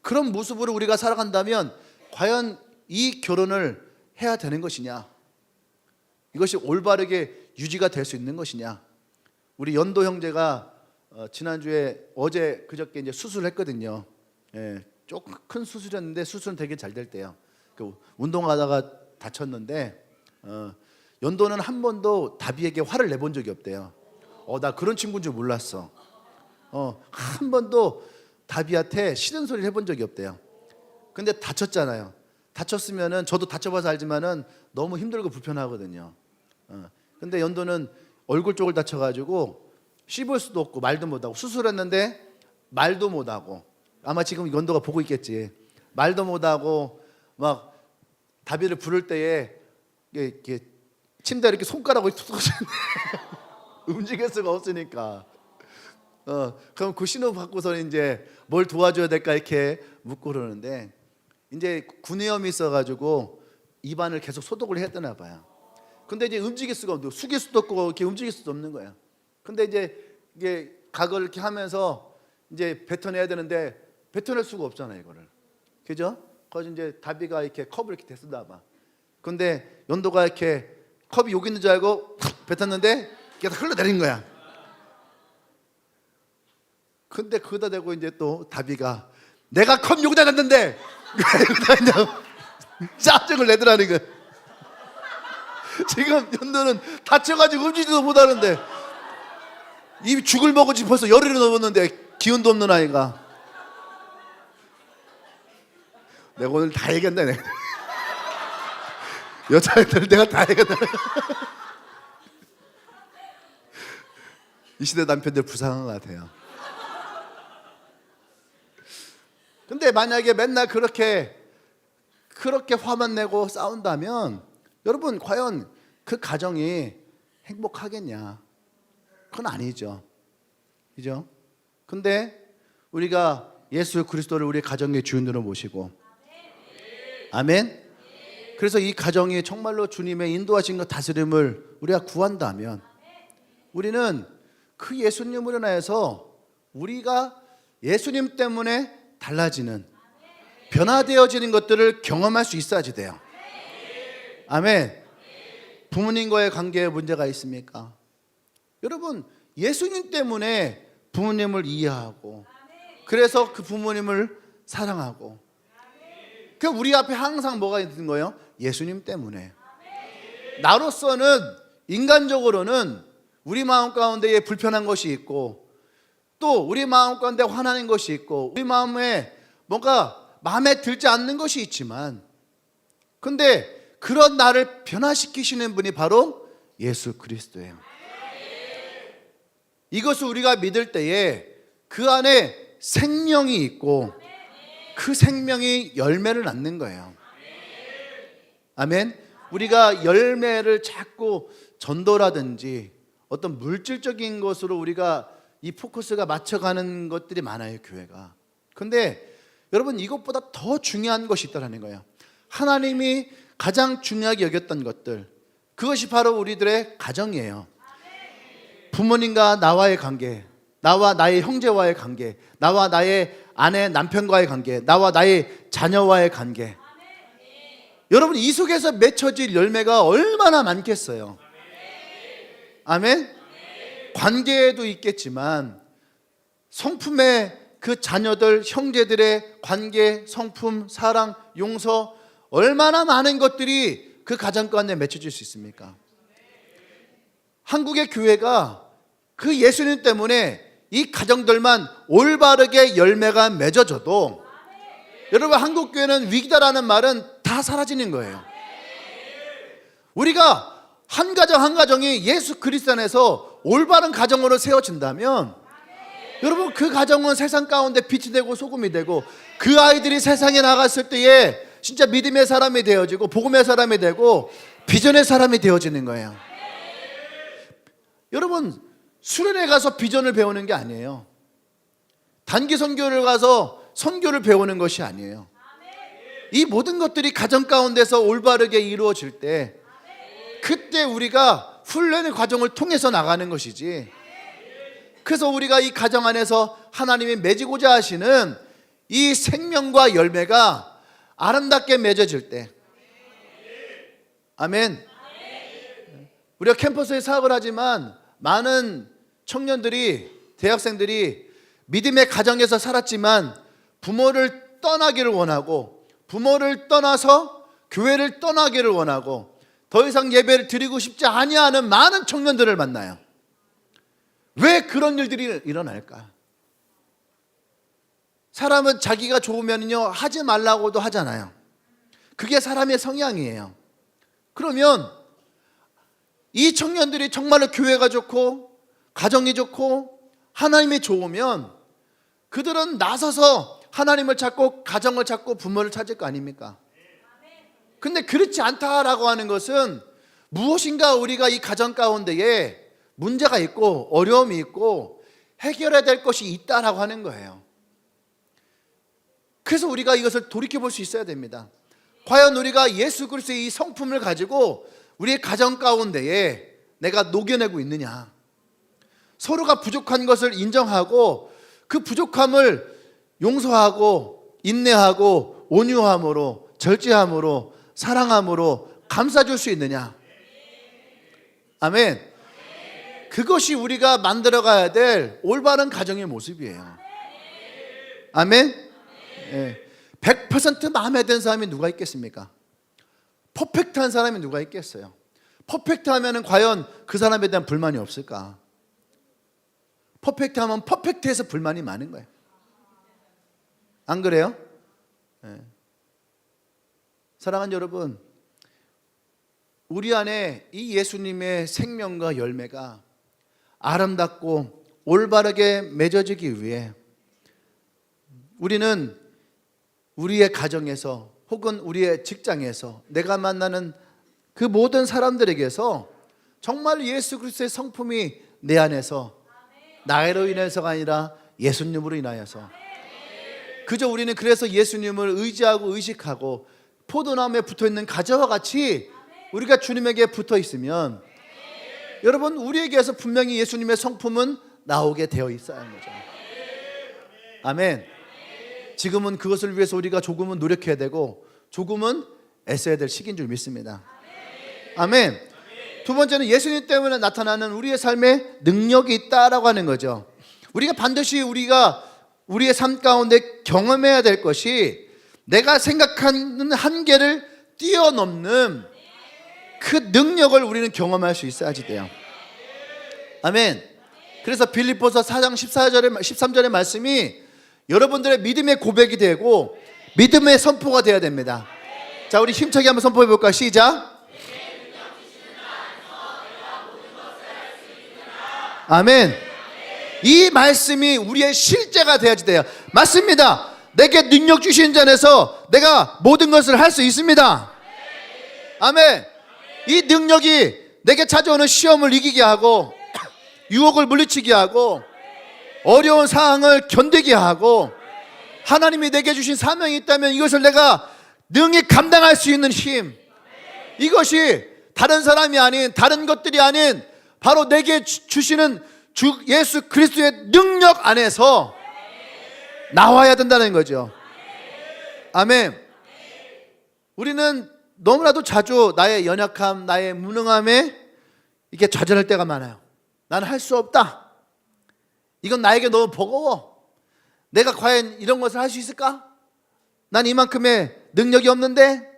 그런 모습으로 우리가 살아간다면 과연 이 결혼을 해야 되는 것이냐? 이것이 올바르게 유지가 될 수 있는 것이냐? 우리 연도 형제가 지난주에 어제 그저께 이제 수술을 했거든요. 조금 큰 수술이었는데 수술은 되게 잘 될 때요. 운동하다가 다쳤는데 연도는 한 번도 다비에게 화를 내본 적이 없대요. 나 그런 친구인 줄 몰랐어. 한 번도 다비한테 싫은 소리를 해본 적이 없대요. 근데 다쳤잖아요. 다쳤으면은 저도 다쳐봐서 알지만은 너무 힘들고 불편하거든요. 근데 연도는 얼굴 쪽을 다쳐가지고 씹을 수도 없고 말도 못하고 수술했는데 말도 못하고 아마 지금 연도가 보고 있겠지. 말도 못하고 막 다비를 부를 때에 이렇게 침대에 이렇게 손가락을 툭툭 움직일 수가 없으니까 그럼 그 신호 받고서 이제 뭘 도와줘야 될까 이렇게 묻고 그러는데 이제 구내염이 있어가지고 입안을 계속 소독을 해야 되나 봐요. 근데 이제 움직일 수가 없고 숙일 수도 없고 이렇게 움직일 수도 없는 거야. 근데 이제 이게 각을 이렇게 하면서 이제 뱉어내야 되는데 뱉어낼 수가 없잖아요, 이거를. 그죠? 그래서 이제 다비가 이렇게 컵을 이렇게 대쓰나 봐. 근데 연도가 이렇게 컵이 여기 있는 줄 알고 뱉었는데 이게 다 흘러내린 거야. 근데 그거다 대고 이제 또 다비가 내가 컵 여기다 놨는데 왜 여기다 있냐고 짜증을 내더라는 거야. 지금 연도는 다쳐가지고 움직이지도 못하는데 이 죽을 먹은지 벌써 열흘이 넘었는데 기운도 없는 아이가. 내가 오늘 다 얘기한다. 내가 여자애들 내가 다 얘기한다. 이 시대 남편들 불쌍한 것 같아요. 근데 만약에 맨날 그렇게 화만 내고 싸운다면 여러분 과연 그 가정이 행복하겠냐? 그건 아니죠. 그죠? 근데 우리가 예수 그리스도를 우리 가정의 주인으로 모시고 아멘. 그래서 이 가정이 정말로 주님의 인도하신 것 다스림을 우리가 구한다면 우리는 그 예수님으로 인하여서 우리가 예수님 때문에 달라지는 변화되어지는 것들을 경험할 수 있어야지 돼요. 아멘. 부모님과의 관계에 문제가 있습니까? 여러분 예수님 때문에 부모님을 이해하고 그래서 그 부모님을 사랑하고 그 우리 앞에 항상 뭐가 있는 거예요? 예수님 때문에. 나로서는 인간적으로는 우리 마음 가운데에 불편한 것이 있고, 또 우리 마음 가운데 화나는 것이 있고, 우리 마음에 뭔가 마음에 들지 않는 것이 있지만, 근데 그런 나를 변화시키시는 분이 바로 예수 그리스도예요. 이것을 우리가 믿을 때에 그 안에 생명이 있고 그 생명이 열매를 낳는 거예요. 아멘. 우리가 열매를 자꾸 전도라든지 어떤 물질적인 것으로 우리가 이 포커스가 맞춰가는 것들이 많아요, 교회가. 근데 여러분, 이것보다 더 중요한 것이 있다는 거예요. 하나님이 가장 중요하게 여겼던 것들, 그것이 바로 우리들의 가정이에요. 부모님과 나와의 관계, 나와 나의 형제와의 관계, 나와 나의 아내 남편과의 관계, 나와 나의 자녀와의 관계. 여러분, 이 속에서 맺혀질 열매가 얼마나 많겠어요. 아멘. 관계에도 있겠지만 성품의 그 자녀들, 형제들의 관계, 성품, 사랑, 용서, 얼마나 많은 것들이 그 가정 가운데 맺혀질 수 있습니까? 한국의 교회가 그 예수님 때문에 이 가정들만 올바르게 열매가 맺어져도, 여러분, 한국 교회는 위기다라는 말은 다 사라지는 거예요. 우리가 한 가정 한 가정이 예수 그리스도 안에서 올바른 가정으로 세워진다면, 여러분, 그 가정은 세상 가운데 빛이 되고 소금이 되고, 그 아이들이 세상에 나갔을 때에 진짜 믿음의 사람이 되어지고 복음의 사람이 되고 비전의 사람이 되어지는 거예요. 여러분, 수련회 가서 비전을 배우는 게 아니에요. 단기 선교를 가서 선교를 배우는 것이 아니에요. 이 모든 것들이 가정 가운데서 올바르게 이루어질 때, 그때 우리가 훈련의 과정을 통해서 나가는 것이지. 그래서 우리가 이 가정 안에서 하나님이 맺고자 하시는 이 생명과 열매가 아름답게 맺어질 때, 아멘. 우리가 캠퍼스에 사역을 하지만 많은 청년들이, 대학생들이 믿음의 가정에서 살았지만 부모를 떠나기를 원하고, 부모를 떠나서 교회를 떠나기를 원하고, 더 이상 예배를 드리고 싶지 아니하는 많은 청년들을 만나요. 왜 그런 일들이 일어날까? 사람은 자기가 좋으면요 하지 말라고도 하잖아요. 그게 사람의 성향이에요. 그러면 이 청년들이 정말로 교회가 좋고 가정이 좋고 하나님이 좋으면 그들은 나서서 하나님을 찾고 가정을 찾고 부모를 찾을 거 아닙니까? 근데 그렇지 않다라고 하는 것은 무엇인가 우리가 이 가정 가운데에 문제가 있고 어려움이 있고 해결해야 될 것이 있다라고 하는 거예요. 그래서 우리가 이것을 돌이켜볼 수 있어야 됩니다. 과연 우리가 예수 그리스도의 이 성품을 가지고 우리의 가정 가운데에 내가 녹여내고 있느냐, 서로가 부족한 것을 인정하고 그 부족함을 용서하고 인내하고 온유함으로, 절제함으로, 사랑함으로 감싸줄 수 있느냐. 아멘. 그것이 우리가 만들어가야 될 올바른 가정의 모습이에요. 아멘. 100% 마음에 드는 사람이 누가 있겠습니까? 퍼펙트한 사람이 누가 있겠어요? 퍼펙트하면 과연 그 사람에 대한 불만이 없을까? 퍼펙트하면 퍼펙트해서 불만이 많은 거예요. 안 그래요? 사랑하는 여러분, 우리 안에 이 예수님의 생명과 열매가 아름답고 올바르게 맺어지기 위해 우리는 우리의 가정에서 혹은 우리의 직장에서 내가 만나는 그 모든 사람들에게서 정말 예수 그리스도의 성품이 내 안에서 나로 인해서가 아니라 예수님으로 인하여서, 그저 우리는 그래서 예수님을 의지하고 의식하고 포도나무에 붙어있는 가지와 같이 우리가 주님에게 붙어 있으면, 여러분, 우리에게서 분명히 예수님의 성품은 나오게 되어 있어야 하는 거죠. 아멘. 지금은 그것을 위해서 우리가 조금은 노력해야 되고 조금은 애써야 될 시기인 줄 믿습니다. 아멘. 두 번째는 예수님 때문에 나타나는 우리의 삶에 능력이 있다라고 하는 거죠. 우리가 반드시 우리의 삶 가운데 경험해야 될 것이, 내가 생각하는 한계를 뛰어넘는 그 능력을 우리는 경험할 수 있어야지 돼요. 아멘. 그래서 빌립보서 4장 14절에 13절의 말씀이 여러분들의 믿음의 고백이 되고 믿음의 선포가 되어야 됩니다. 자, 우리 힘차게 한번 선포해 볼까요? 시작. 아멘. 이 말씀이 우리의 실제가 되어야지 돼요. 맞습니다. 내게 능력 주신 자 안에서 내가 모든 것을 할 수 있습니다. 아멘. 이 능력이 내게 찾아오는 시험을 이기게 하고 유혹을 물리치게 하고 어려운 상황을 견디게 하고 하나님이 내게 주신 사명이 있다면 이것을 내가 능히 감당할 수 있는 힘, 이것이 다른 사람이 아닌, 다른 것들이 아닌 바로 내게 주시는 주 예수 그리스도의 능력 안에서 나와야 된다는 거죠. 아멘. 우리는 너무나도 자주 나의 연약함, 나의 무능함에 이렇게 좌절할 때가 많아요. 나는 할 수 없다. 이건 나에게 너무 버거워. 내가 과연 이런 것을 할 수 있을까? 난 이만큼의 능력이 없는데.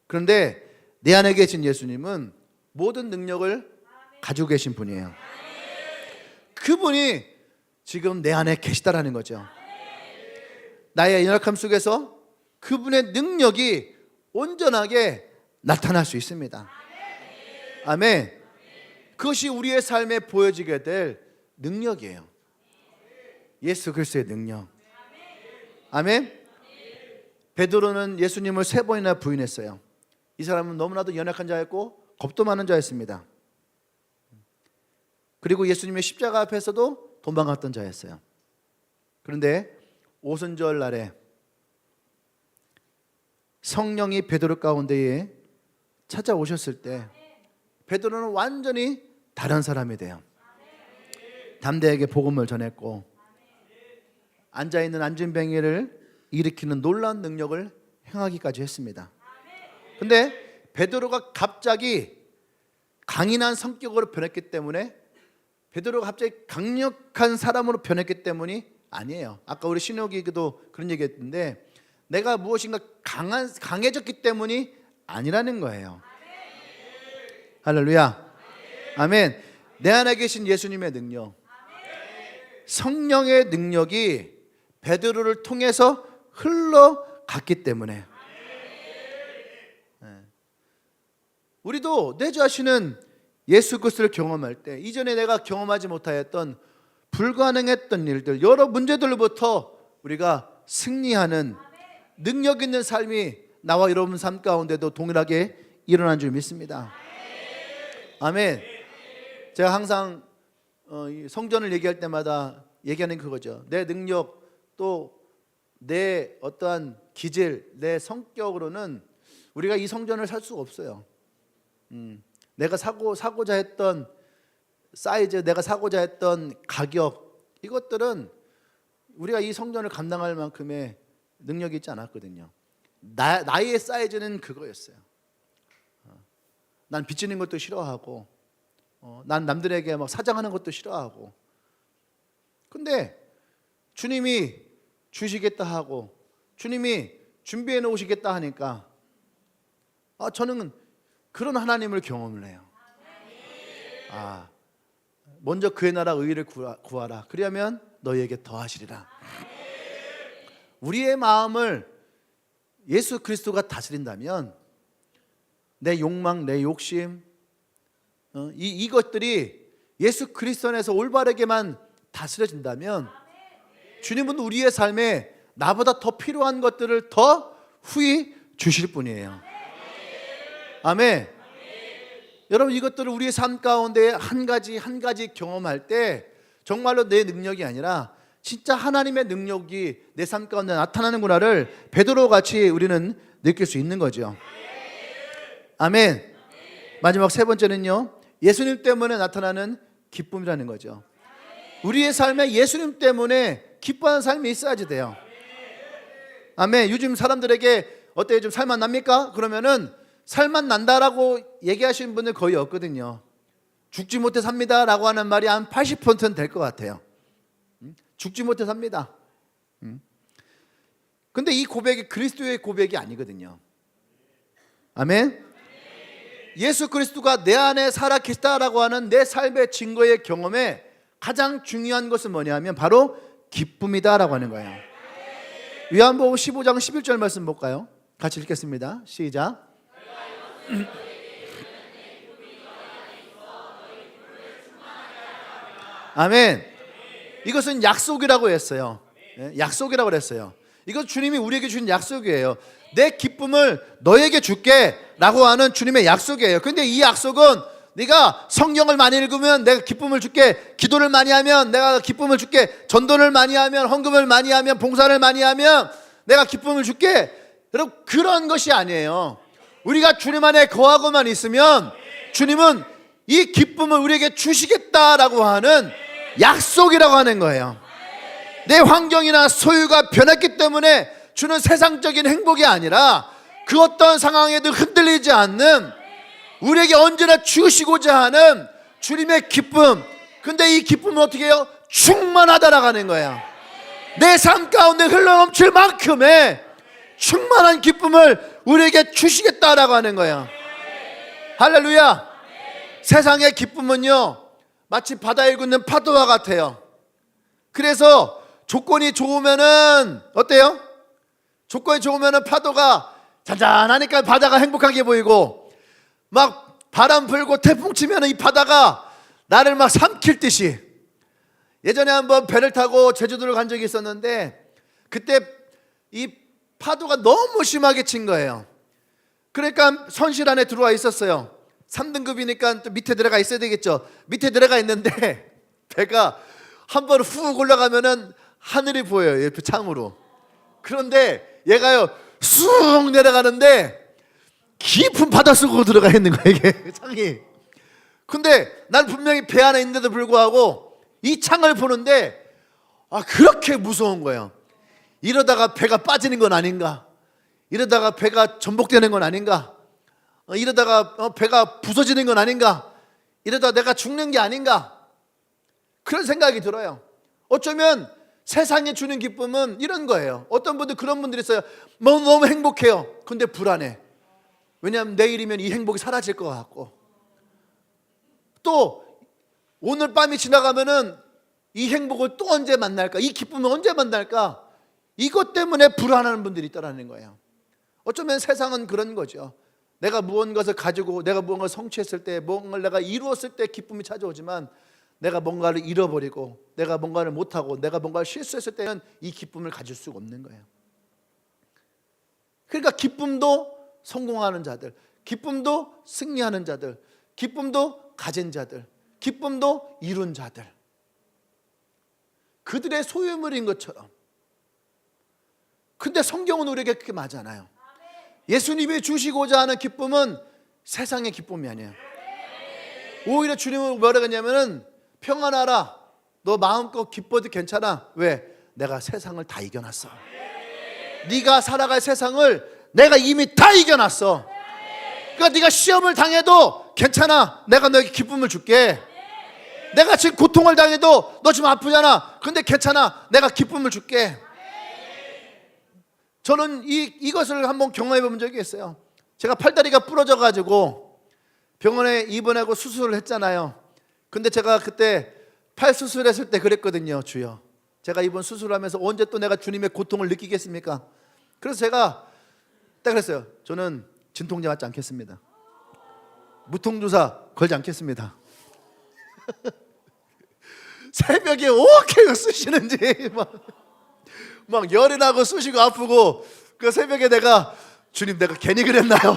그런데 내 안에 계신 예수님은 모든 능력을 가지고 계신 분이에요. 그분이 지금 내 안에 계시다라는 거죠. 나의 연약함 속에서 그분의 능력이 온전하게 나타날 수 있습니다. 아멘. 그것이 우리의 삶에 보여지게 될 능력이에요. 예수 그리스도의 능력. 아멘. 베드로는 예수님을 3번이나 부인했어요. 이 사람은 너무나도 연약한 자였고 겁도 많은 자였습니다. 그리고 예수님의 십자가 앞에서도 도망갔던 자였어요. 그런데 오순절 날에 성령이 베드로 가운데에 찾아오셨을 때 베드로는 완전히 다른 사람이 돼요. 담대하게 복음을 전했고 앉아있는 안진뱅이를 일으키는 놀라운 능력을 행하기까지 했습니다. 그런데 베드로가 갑자기 강인한 성격으로 변했기 때문에, 베드로가 갑자기 강력한 사람으로 변했기 때문이 아니에요. 아까 우리 신호기도 그런 얘기했는데 내가 무엇인가 강해졌기 때문이 아니라는 거예요. 할렐루야. 아멘. 내 안에 계신 예수님의 능력, 성령의 능력이 베드로를 통해서 흘러갔기 때문에 우리도 내 자신은 예수 그리스도를 경험할 때 이전에 내가 경험하지 못하였던 불가능했던 일들, 여러 문제들로부터 우리가 승리하는 능력 있는 삶이 나와 여러분 삶 가운데도 동일하게 일어난 줄 믿습니다. 아멘. 제가 항상 성전을 얘기할 때마다 얘기하는 그거죠. 내 능력 또 내 어떠한 기질, 내 성격으로는 우리가 이 성전을 살 수가 없어요. 내가 사고자 했던 사이즈, 내가 사고자 했던 가격, 이것들은 우리가 이 성전을 감당할 만큼의 능력이 있지 않았거든요. 나의 사이즈는 그거였어요. 난 빚지는 것도 싫어하고 난 남들에게 막 사장하는 것도 싫어하고. 근데 주님이 주시겠다 하고 주님이 준비해 놓으시겠다 하니까 저는 그런 하나님을 경험을 해요. 먼저 그의 나라 의를 구하라. 그리하면 너희에게 더하시리라. 우리의 마음을 예수 그리스도가 다스린다면 내 욕망, 내 욕심, 이것들이 예수 그리스도 안에서 올바르게만 다스려진다면 주님은 우리의 삶에 나보다 더 필요한 것들을 더 후히 주실 분이에요. 아멘. 여러분, 이것들을 우리의 삶 가운데 한 가지 경험할 때 정말로 내 능력이 아니라 진짜 하나님의 능력이 내 삶 가운데 나타나는구나를 베드로 같이 우리는 느낄 수 있는 거죠. 아멘. 마지막 3번째는요, 예수님 때문에 나타나는 기쁨이라는 거죠. 우리의 삶에 예수님 때문에 기뻐하는 삶이 있어야지 돼요. 아멘. 요즘 사람들에게 어때요? 좀 살만 납니까? 그러면은 살만 난다라고 얘기하시는 분들 거의 없거든요. 죽지 못해 삽니다 라고 하는 말이 한 80%는 될 것 같아요. 죽지 못해 삽니다. 근데 이 고백이 그리스도의 고백이 아니거든요. 아멘. 예수 그리스도가 내 안에 살아 계시다라고 하는 내 삶의 증거의 경험에 가장 중요한 것은 뭐냐면 바로 기쁨이다라고 하는 거예요. 요한복음 15장 11절 말씀 볼까요? 같이 읽겠습니다. 시작. 아멘. 이것은 약속이라고 했어요. 약속이라고 그랬어요. 이것 주님이 우리에게 주신 약속이에요. 내 기쁨을 너에게 줄게 라고 하는 주님의 약속이에요. 근데 이 약속은 네가 성경을 많이 읽으면 내가 기쁨을 줄게, 기도를 많이 하면 내가 기쁨을 줄게, 전도를 많이 하면, 헌금을 많이 하면, 봉사를 많이 하면 내가 기쁨을 줄게, 여러분 그런 것이 아니에요. 우리가 주님 안에 거하고만 있으면 주님은 이 기쁨을 우리에게 주시겠다라고 하는 약속이라고 하는 거예요. 내 환경이나 소유가 변했기 때문에 주는 세상적인 행복이 아니라 그 어떤 상황에도 흔들리지 않는 우리에게 언제나 주시고자 하는 주님의 기쁨. 근데 이 기쁨은 어떻게 해요? 충만하다라고 하는 거예요. 내 삶 가운데 흘러넘칠 만큼의 충만한 기쁨을 우리에게 주시겠다라고 하는 거예요. 할렐루야. 세상의 기쁨은요 마치 바다에 걷는 파도와 같아요. 그래서 조건이 좋으면은 어때요? 조건이 좋으면은 파도가 잔잔하니까 바다가 행복하게 보이고, 막 바람 불고 태풍 치면은 이 바다가 나를 막 삼킬 듯이. 예전에 한번 배를 타고 제주도를 간 적이 있었는데 그때 이 파도가 너무 심하게 친 거예요. 그러니까 선실 안에 들어와 있었어요. 3등급이니까 또 밑에 들어가 있어야 되겠죠. 밑에 들어가 있는데 배가 한 번 훅 올라가면은 하늘이 보여요, 옆에 창으로. 그런데 얘가요 쑥 내려가는데 깊은 바다 속으로 들어가 있는 거예요, 이게 창이. 근데 난 분명히 배 안에 있는데도 불구하고 이 창을 보는데 그렇게 무서운 거예요. 이러다가 배가 빠지는 건 아닌가, 이러다가 배가 전복되는 건 아닌가, 이러다가 배가 부서지는 건 아닌가, 이러다 내가 죽는 게 아닌가, 그런 생각이 들어요. 어쩌면 세상에 주는 기쁨은 이런 거예요. 어떤 분들 그런 분들이 있어요. 너무 행복해요. 근데 불안해. 왜냐하면 내일이면 이 행복이 사라질 것 같고, 또 오늘 밤이 지나가면은 이 행복을 또 언제 만날까, 이 기쁨을 언제 만날까, 이것 때문에 불안하는 분들이 있다는 거예요. 어쩌면 세상은 그런 거죠. 내가 무언가를 가지고 내가 무언가를 성취했을 때, 무언가를 내가 이루었을 때 기쁨이 찾아오지만 내가 뭔가를 잃어버리고 내가 뭔가를 못하고 내가 뭔가를 실수했을 때는 이 기쁨을 가질 수가 없는 거예요. 그러니까 기쁨도 성공하는 자들, 기쁨도 승리하는 자들, 기쁨도 가진 자들, 기쁨도 이룬 자들, 그들의 소유물인 것처럼. 근데 성경은 우리에게 그렇게 말하지 않아요. 예수님이 주시고자 하는 기쁨은 세상의 기쁨이 아니에요. 오히려 주님은 뭐라고 했냐면은 평안하라, 너 마음껏 기뻐도 괜찮아. 왜? 내가 세상을 다 이겨놨어. 네가 살아갈 세상을 내가 이미 다 이겨놨어. 그러니까 네가 시험을 당해도 괜찮아. 내가 너에게 기쁨을 줄게. 내가 지금 고통을 당해도 너 지금 아프잖아. 근데 괜찮아. 내가 기쁨을 줄게. 저는 이것을 한번 경험해 본 적이 있어요. 제가 팔다리가 부러져 가지고 병원에 입원하고 수술을 했잖아요. 근데 제가 그때 팔 수술했을 때 그랬거든요. 주여, 제가 이번 수술하면서 언제 또 내가 주님의 고통을 느끼겠습니까? 그래서 제가 딱 그랬어요. 저는 진통제 맞지 않겠습니다. 무통주사 걸지 않겠습니다. 새벽에 어떻게 쑤시는지 막 열이 나고 쑤시고 아프고, 그 새벽에 내가 주님, 내가 괜히 그랬나요?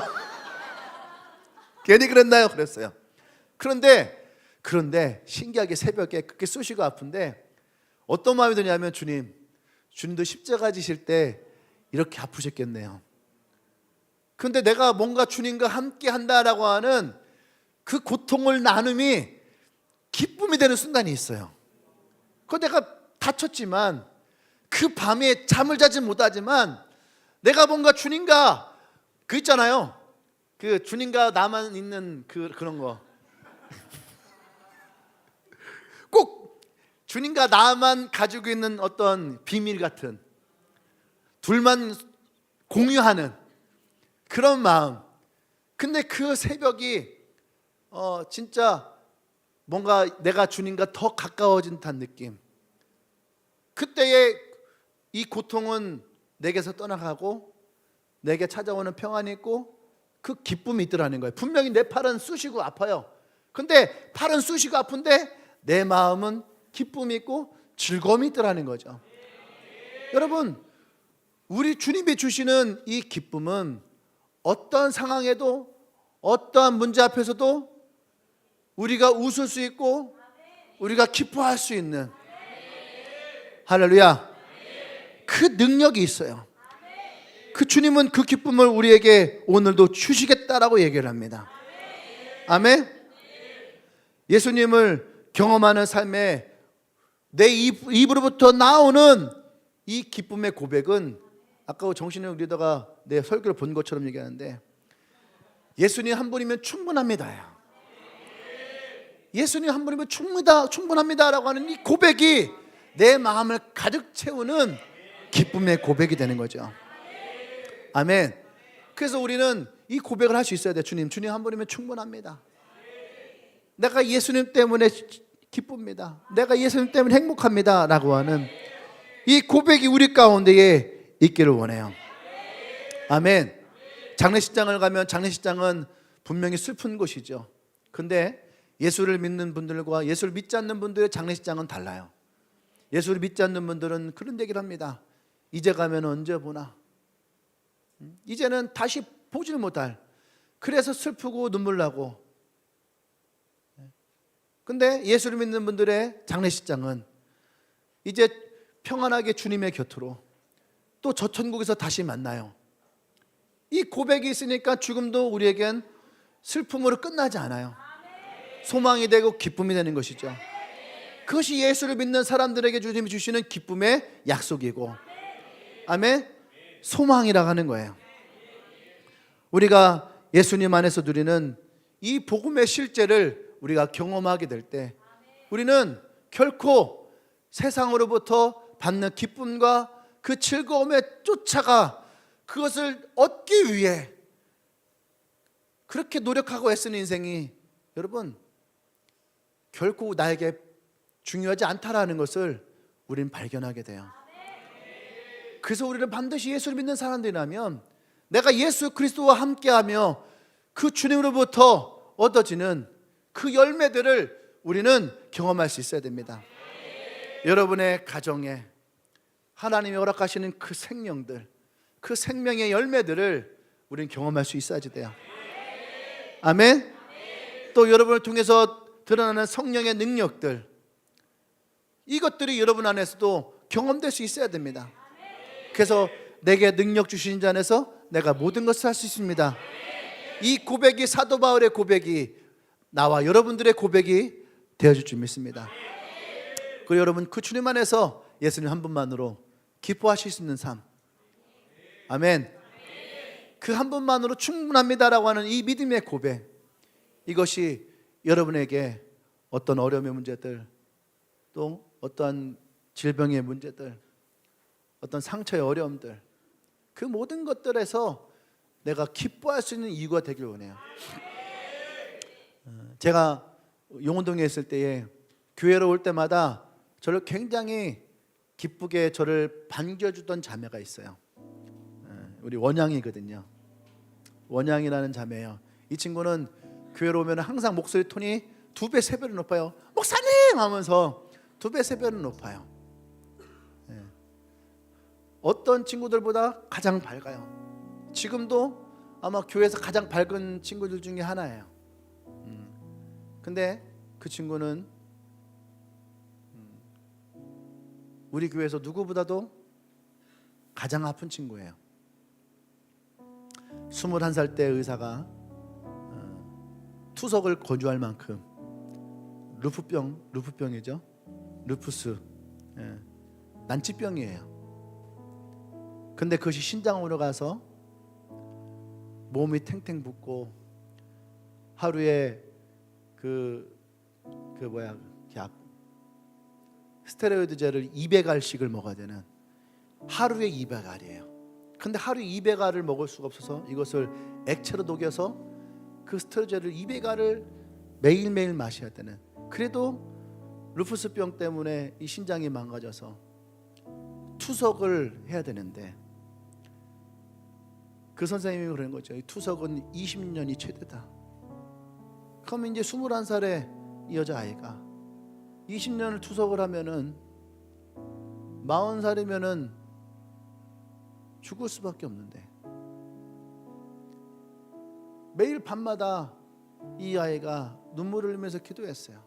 괜히 그랬나요? 그랬어요. 그런데 신기하게 새벽에 그렇게 쑤시고 아픈데 어떤 마음이 드냐면, 주님도 십자가 지실 때 이렇게 아프셨겠네요. 그런데 내가 뭔가 주님과 함께 한다라고 하는 그 고통을 나눔이 기쁨이 되는 순간이 있어요. 그 내가 다쳤지만 그 밤에 잠을 자지 못하지만 내가 뭔가 주님과 그 있잖아요, 그 주님과 나만 있는 그런 거, 꼭 주님과 나만 가지고 있는 어떤 비밀 같은, 둘만 공유하는 그런 마음, 근데 그 새벽이 진짜 뭔가 내가 주님과 더 가까워진 듯한 느낌. 그때의 이 고통은 내게서 떠나가고 내게 찾아오는 평안이 있고 그 기쁨이 있더라는 거예요. 분명히 내 팔은 쑤시고 아파요. 근데 팔은 쑤시고 아픈데 내 마음은 기쁨이 있고 즐거움이 있더라는 거죠. 여러분, 우리 주님이 주시는 이 기쁨은 어떤 상황에도 어떠한 문제 앞에서도 우리가 웃을 수 있고 우리가 기뻐할 수 있는, 할렐루야, 그 능력이 있어요. 그 주님은 그 기쁨을 우리에게 오늘도 주시겠다라고 얘기를 합니다. 아멘. 예수님을 경험하는 삶에 내 입으로부터 나오는 이 기쁨의 고백은, 아까 정신영 리더가 내 설교를 본 것처럼 얘기하는데, 예수님 한 분이면 충분합니다. 예수님 한 분이면 충분합니다라고 하는 이 고백이 내 마음을 가득 채우는 기쁨의 고백이 되는 거죠. 아멘. 그래서 우리는 이 고백을 할 수 있어야 돼. 주님 한 분이면 충분합니다. 내가 예수님 때문에 기쁩니다. 내가 예수님 때문에 행복합니다 라고 하는 이 고백이 우리 가운데에 있기를 원해요. 아멘. 장례식장을 가면 장례식장은 분명히 슬픈 곳이죠. 근데 예수를 믿는 분들과 예수를 믿지 않는 분들의 장례식장은 달라요. 예수를 믿지 않는 분들은 그런 얘기를 합니다. 이제 가면 언제 보나, 이제는 다시 보지를 못할, 그래서 슬프고 눈물 나고. 근데 예수를 믿는 분들의 장례식장은 이제 평안하게 주님의 곁으로 또 저 천국에서 다시 만나요. 이 고백이 있으니까 죽음도 우리에겐 슬픔으로 끝나지 않아요. 소망이 되고 기쁨이 되는 것이죠. 그것이 예수를 믿는 사람들에게 주님이 주시는 기쁨의 약속이고, 아멘, 소망이라고 하는 거예요. 우리가 예수님 안에서 누리는 이 복음의 실제를 우리가 경험하게 될 때, 우리는 결코 세상으로부터 받는 기쁨과 그 즐거움에 쫓아가 그것을 얻기 위해 그렇게 노력하고 애쓰는 인생이, 여러분, 결코 나에게 중요하지 않다라는 것을 우리는 발견하게 돼요. 그래서 우리는 반드시 예수를 믿는 사람들이라면 내가 예수 그리스도와 함께하며 그 주님으로부터 얻어지는 그 열매들을 우리는 경험할 수 있어야 됩니다. 여러분의 가정에 하나님이 허락하시는 그 생명들, 그 생명의 열매들을 우리는 경험할 수 있어야지 돼요. 아멘. 또 여러분을 통해서 드러나는 성령의 능력들, 이것들이 여러분 안에서도 경험될 수 있어야 됩니다. 그래서 내게 능력 주신 자 안에서 내가 모든 것을 할 수 있습니다. 이 고백이, 사도 바울의 고백이 나와 여러분들의 고백이 되어줄 줄 믿습니다. 그 여러분, 그 주님 안에서 예수님 한 분만으로 기뻐하실 수 있는 삶, 아멘, 그 한 분만으로 충분합니다라고 하는 이 믿음의 고백, 이것이 여러분에게 어떤 어려움의 문제들, 또 어떠한 질병의 문제들, 어떤 상처의 어려움들, 그 모든 것들에서 내가 기뻐할 수 있는 이유가 되길 원해요. 제가 용원동에 있을 때에 교회로 올 때마다 저를 굉장히 기쁘게 저를 반겨주던 자매가 있어요. 우리 원양이거든요. 원양이라는 자매예요. 이 친구는 교회로 오면 항상 목소리 톤이 2배, 3배로 높아요. 목사님 하면서 2배, 3배는 높아요. 어떤 친구들보다 가장 밝아요. 지금도 아마 교회에서 가장 밝은 친구들 중에 하나예요. 근데 그 친구는 우리 교회에서 누구보다도 가장 아픈 친구예요. 21살 때 의사가 투석을 거주할 만큼 루프병이죠. 루푸스, 난치병이에요. 근데 그것이 신장으로 가서 몸이 탱탱 붓고 하루에 약 스테로이드제를 200알씩을 먹어야 되는, 하루에 200알이에요. 근데 하루에 200알을 먹을 수가 없어서 이것을 액체로 녹여서 그 스테로제를 200알을 매일매일 마셔야 되는, 그래도 루푸스병 때문에 이 신장이 망가져서 투석을 해야 되는데 그 선생님이 그런 거죠. 이 투석은 20년이 최대다. 그럼 이제 21살의 이 여자아이가 20년을 투석을 하면은 40살이면은 죽을 수밖에 없는데, 매일 밤마다 이 아이가 눈물을 흘리면서 기도했어요.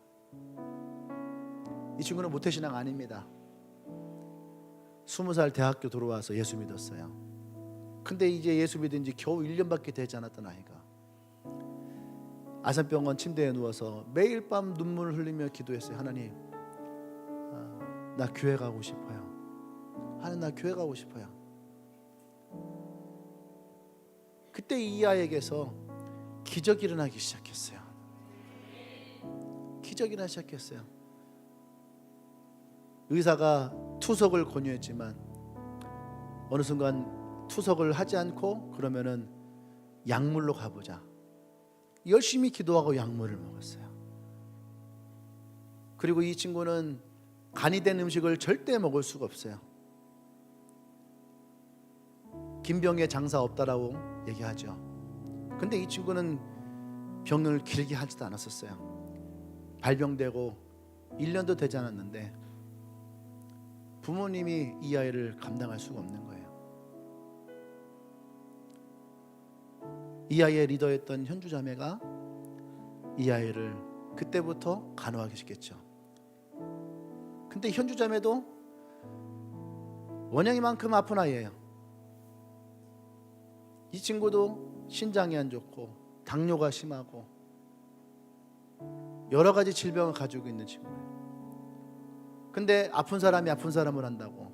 이 친구는 모태신앙 아닙니다. 20살 대학교 들어와서 예수 믿었어요. 근데 이제 예수 믿은 지 겨우 1년밖에 되지 않았던 아이가 아산병원 침대에 누워서 매일 밤 눈물을 흘리며 기도했어요. 하나님, 나 교회 가고 싶어요. 하나님, 나 교회 가고 싶어요. 그때 이 아이에게서 기적이 일어나기 시작했어요. 기적이 일어나기 시작했어요. 의사가 투석을 권유했지만 어느 순간 투석을 하지 않고 그러면은 약물로 가보자. 열심히 기도하고 약물을 먹었어요. 그리고 이 친구는 간이 된 음식을 절대 먹을 수가 없어요. 김병에 장사 없다라고 얘기하죠. 근데 이 친구는 병을 길게 하지도 않았었어요. 발병되고 1년도 되지 않았는데 부모님이 이 아이를 감당할 수가 없는 거예요. 이 아이의 리더였던 현주 자매가 이 아이를 그때부터 간호하기 시작했죠. 근데 현주 자매도 원영이만큼 아픈 아이예요. 이 친구도 신장이 안 좋고 당뇨가 심하고 여러 가지 질병을 가지고 있는 친구예요. 근데 아픈 사람이 아픈 사람을 한다고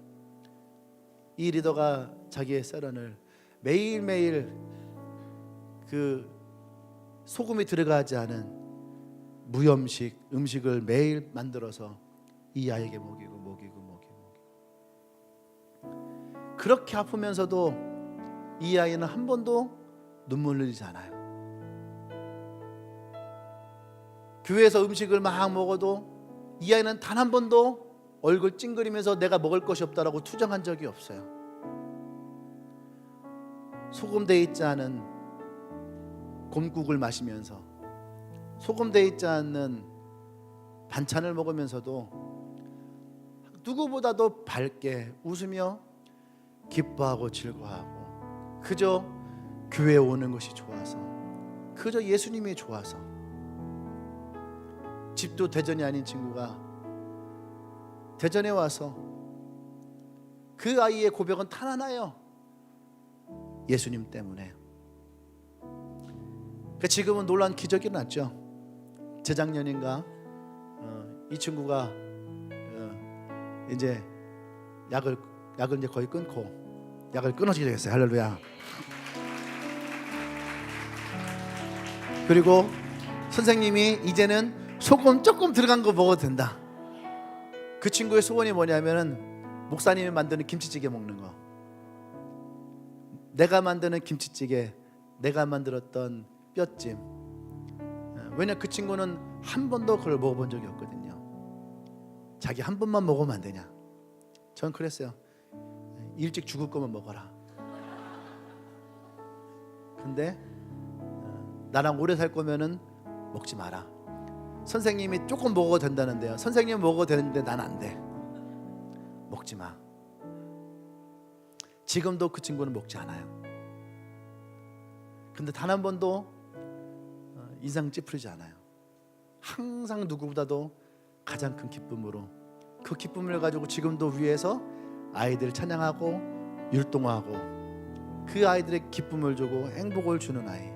이 리더가 자기의 세런을 매일매일 그 소금이 들어가지 않은 무염식 음식을 매일 만들어서 이 아이에게 먹이고 그렇게 아프면서도 이 아이는 한 번도 눈물 흘리지 않아요. 교회에서 음식을 막 먹어도 이 아이는 단 한 번도 얼굴 찡그리면서 내가 먹을 것이 없다라고 투정한 적이 없어요. 소금되어 있지 않은 곰국을 마시면서 소금되어 있지 않는 반찬을 먹으면서도 누구보다도 밝게 웃으며 기뻐하고 즐거워하고 그저 교회에 오는 것이 좋아서, 그저 예수님이 좋아서. 집도 대전이 아닌 친구가 대전에 와서 그 아이의 고백은 단 하나예요. 예수님 때문에. 지금은 놀라운 기적이 났죠. 재작년인가 이 친구가 이제 약을 이제 거의 끊고 약을 끊어지게 됐어요. 할렐루야. 그리고 선생님이 이제는 소금 조금 들어간 거 먹어도 된다. 그 친구의 소원이 뭐냐면은 목사님이 만드는 김치찌개 먹는 거. 내가 만드는 김치찌개, 내가 만들었던 뼈찜. 왜냐 그 친구는 한 번도 그걸 먹어본 적이 없거든요. 자기 한 번만 먹으면 안 되냐. 전 그랬어요. 일찍 죽을 거면 먹어라. 근데 나랑 오래 살 거면은 먹지 마라. 선생님이 조금 먹어도 된다는데요. 선생님 먹어도 되는데 난 안 돼. 먹지 마. 지금도 그 친구는 먹지 않아요. 근데 단 한 번도 인상 찌푸리지 않아요. 항상 누구보다도 가장 큰 기쁨으로 그 기쁨을 가지고 지금도 위에서 아이들을 찬양하고 율동하고 그 아이들의 기쁨을 주고 행복을 주는 아이.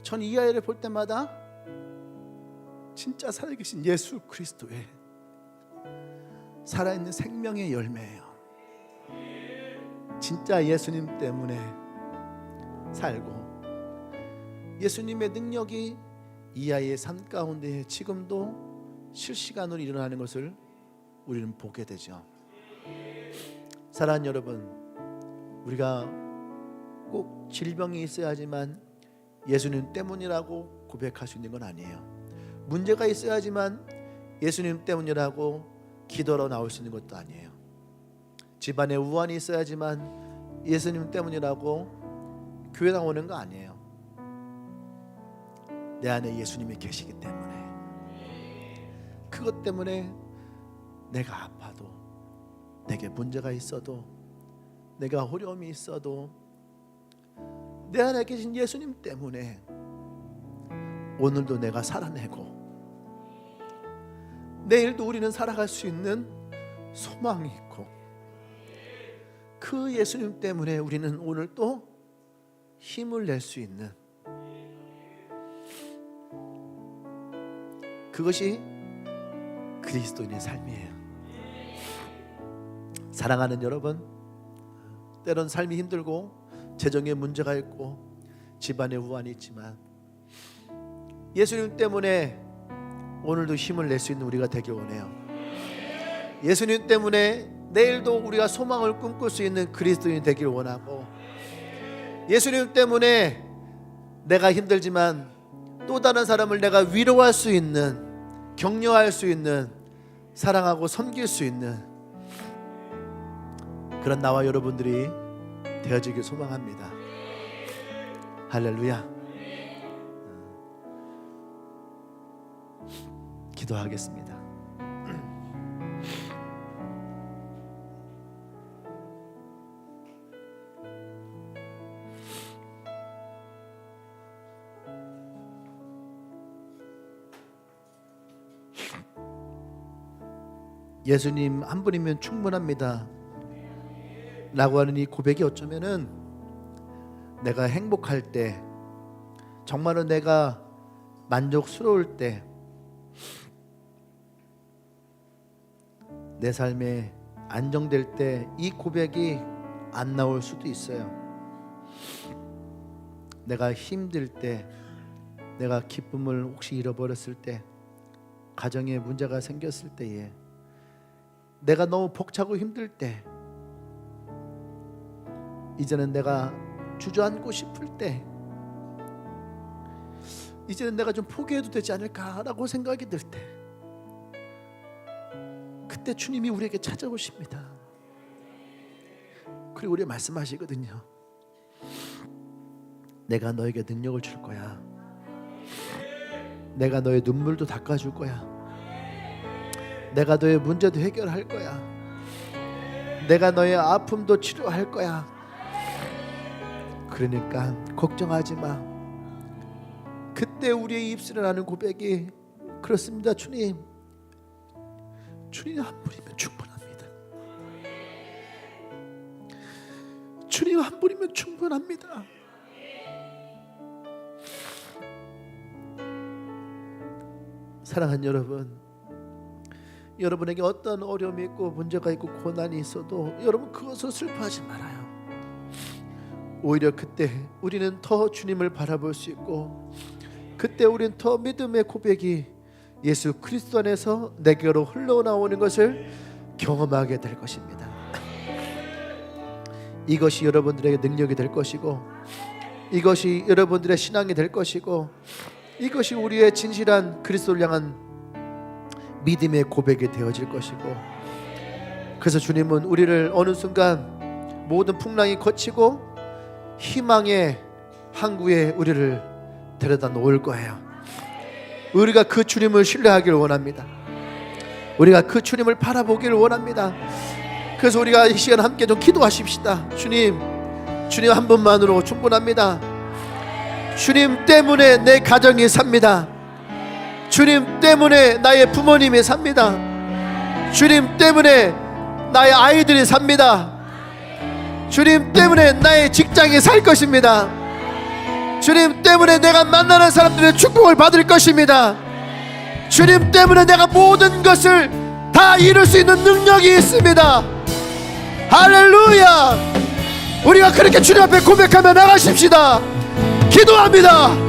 전 이 아이를 볼 때마다 진짜 살아계신 예수 그리스도의 살아있는 생명의 열매예요. 진짜 예수님 때문에 살고 예수님의 능력이 이 아이의 삶 가운데 지금도 실시간으로 일어나는 것을 우리는 보게 되죠. 사랑하는 여러분, 우리가 꼭 질병이 있어야지만 예수님 때문이라고 고백할 수 있는 건 아니에요. 문제가 있어야지만 예수님 때문이라고 기도로 나올 수 있는 것도 아니에요. 집안에 우환이 있어야지만 예수님 때문이라고 교회 나오는 거 아니에요. 내 안에 예수님이 계시기 때문에, 그것 때문에 내가 아파도, 내게 문제가 있어도, 내가 어려움이 있어도 내 안에 계신 예수님 때문에 오늘도 내가 살아내고 내일도 우리는 살아갈 수 있는 소망이 있고, 그 예수님 때문에 우리는 오늘 또 힘을 낼 수 있는, 그것이 그리스도인의 삶이에요. 사랑하는 여러분, 때론 삶이 힘들고 재정에 문제가 있고 집안에 우환이 있지만 예수님 때문에 오늘도 힘을 낼 수 있는 우리가 되길 원해요. 예수님 때문에 내일도 우리가 소망을 꿈꿀 수 있는 그리스도인이 되길 원하고, 예수님 때문에 내가 힘들지만 또 다른 사람을 내가 위로할 수 있는, 격려할 수 있는, 사랑하고 섬길 수 있는 그런 나와 여러분들이 되어지길 소망합니다. 할렐루야. 기도하겠습니다. 예수님 한 분이면 충분합니다 라고 하는 이 고백이 어쩌면은 내가 행복할 때, 정말로 내가 만족스러울 때, 내 삶에 안정될 때 이 고백이 안 나올 수도 있어요. 내가 힘들 때, 내가 기쁨을 혹시 잃어버렸을 때, 가정에 문제가 생겼을 때에, 내가 너무 벅차고 힘들 때, 이제는 내가 주저앉고 싶을 때, 이제는 내가 좀 포기해도 되지 않을까라고 생각이 들 때, 그때 주님이 우리에게 찾아오십니다. 그리고 우리에게 말씀하시거든요. 내가 너에게 능력을 줄 거야. 내가 너의 눈물도 닦아줄 거야. 내가 너의 문제도 해결할 거야. 내가 너의 아픔도 치료할 거야. 그러니까 걱정하지 마. 그때 우리의 입술에 나는 고백이, 그렇습니다 주님, 주님 한 분이면 충분합니다. 주님 한 분이면 충분합니다. 사랑하는 여러분, 여러분에게 어떤 어려움이 있고 문제가 있고 고난이 있어도 여러분 그것을 슬퍼하지 말아요. 오히려 그때 우리는 더 주님을 바라볼 수 있고, 그때 우리는 더 믿음의 고백이 예수 그리스도 안에서 내게로 흘러나오는 것을 경험하게 될 것입니다. 이것이 여러분들에게 능력이 될 것이고, 이것이 여러분들의 신앙이 될 것이고, 이것이 우리의 진실한 그리스도를 향한 믿음의 고백이 되어질 것이고, 그래서 주님은 우리를 어느 순간 모든 풍랑이 거치고 희망의 항구에 우리를 데려다 놓을 거예요. 우리가 그 주님을 신뢰하기를 원합니다. 우리가 그 주님을 바라보기를 원합니다. 그래서 우리가 이 시간 함께 좀 기도하십시다. 주님 한 분만으로 충분합니다. 주님 때문에 내 가정이 삽니다. 주님 때문에 나의 부모님이 삽니다. 주님 때문에 나의 아이들이 삽니다. 주님 때문에 나의 직장이 살 것입니다. 주님 때문에 내가 만나는 사람들의 축복을 받을 것입니다. 주님 때문에 내가 모든 것을 다 이룰 수 있는 능력이 있습니다. 할렐루야. 우리가 그렇게 주님 앞에 고백하며 나가십시다. 기도합니다.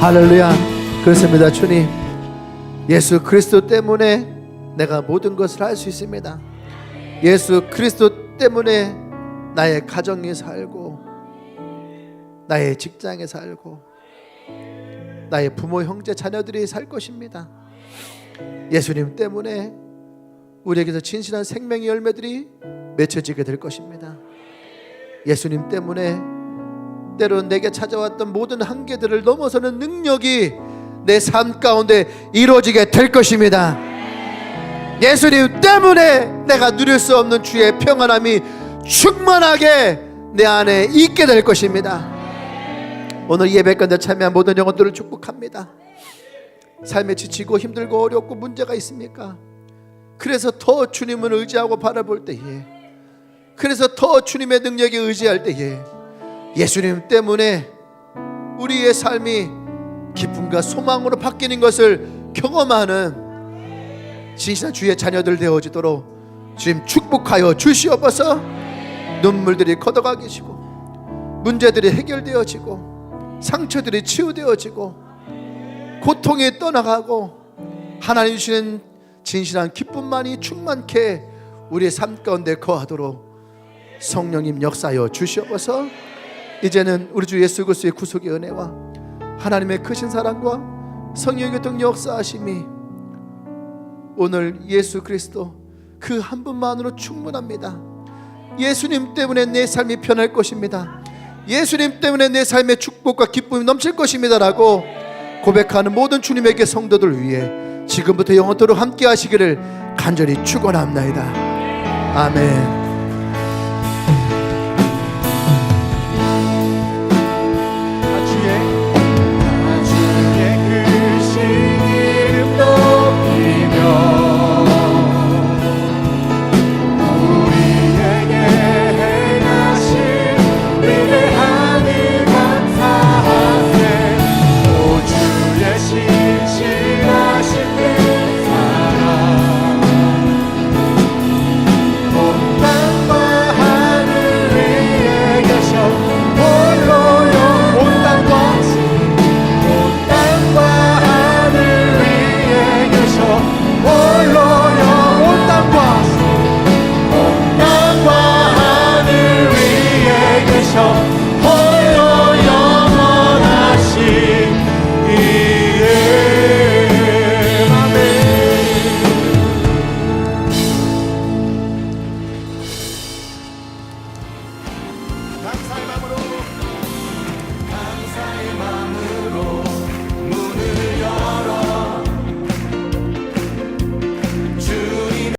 할렐루야. 그렇습니다. 주님, 예수 그리스도 때문에 내가 모든 것을 할 수 있습니다. 예수 그리스도 때문에 나의 가정이 살고, 나의 직장에 살고, 나의 부모 형제 자녀들이 살 것입니다. 예수님 때문에 우리에게서 진실한 생명의 열매들이 맺혀지게 될 것입니다. 예수님 때문에 때론 내게 찾아왔던 모든 한계들을 넘어서는 능력이 내 삶 가운데 이루어지게 될 것입니다. 예수님 때문에 내가 누릴 수 없는 주의 평안함이 충만하게 내 안에 있게 될 것입니다. 오늘 예배 가운데 참여한 모든 영혼들을 축복합니다. 삶에 지치고 힘들고 어렵고 문제가 있습니까? 그래서 더 주님을 의지하고 바라볼 때에, 그래서 더 주님의 능력에 의지할 때에 예수님 때문에 우리의 삶이 기쁨과 소망으로 바뀌는 것을 경험하는 진실한 주의 자녀들 되어지도록 주님 축복하여 주시옵소서. 눈물들이 걷어가기시고, 문제들이 해결되어지고, 상처들이 치유되어지고, 고통이 떠나가고, 하나님 주시는 진실한 기쁨만이 충만케 우리의 삶 가운데 거하도록 성령님 역사하여 주시옵소서. 이제는 우리 주 예수 그리스도의 구속의 은혜와 하나님의 크신 사랑과 성령의 교통 역사하심이 오늘 예수 그리스도 그 한 분만으로 충분합니다. 예수님 때문에 내 삶이 변할 것입니다. 예수님 때문에 내 삶의 축복과 기쁨이 넘칠 것입니다 라고 고백하는 모든 주님에게 성도들 위해 지금부터 영원토록 함께 하시기를 간절히 축원합나이다. 아멘.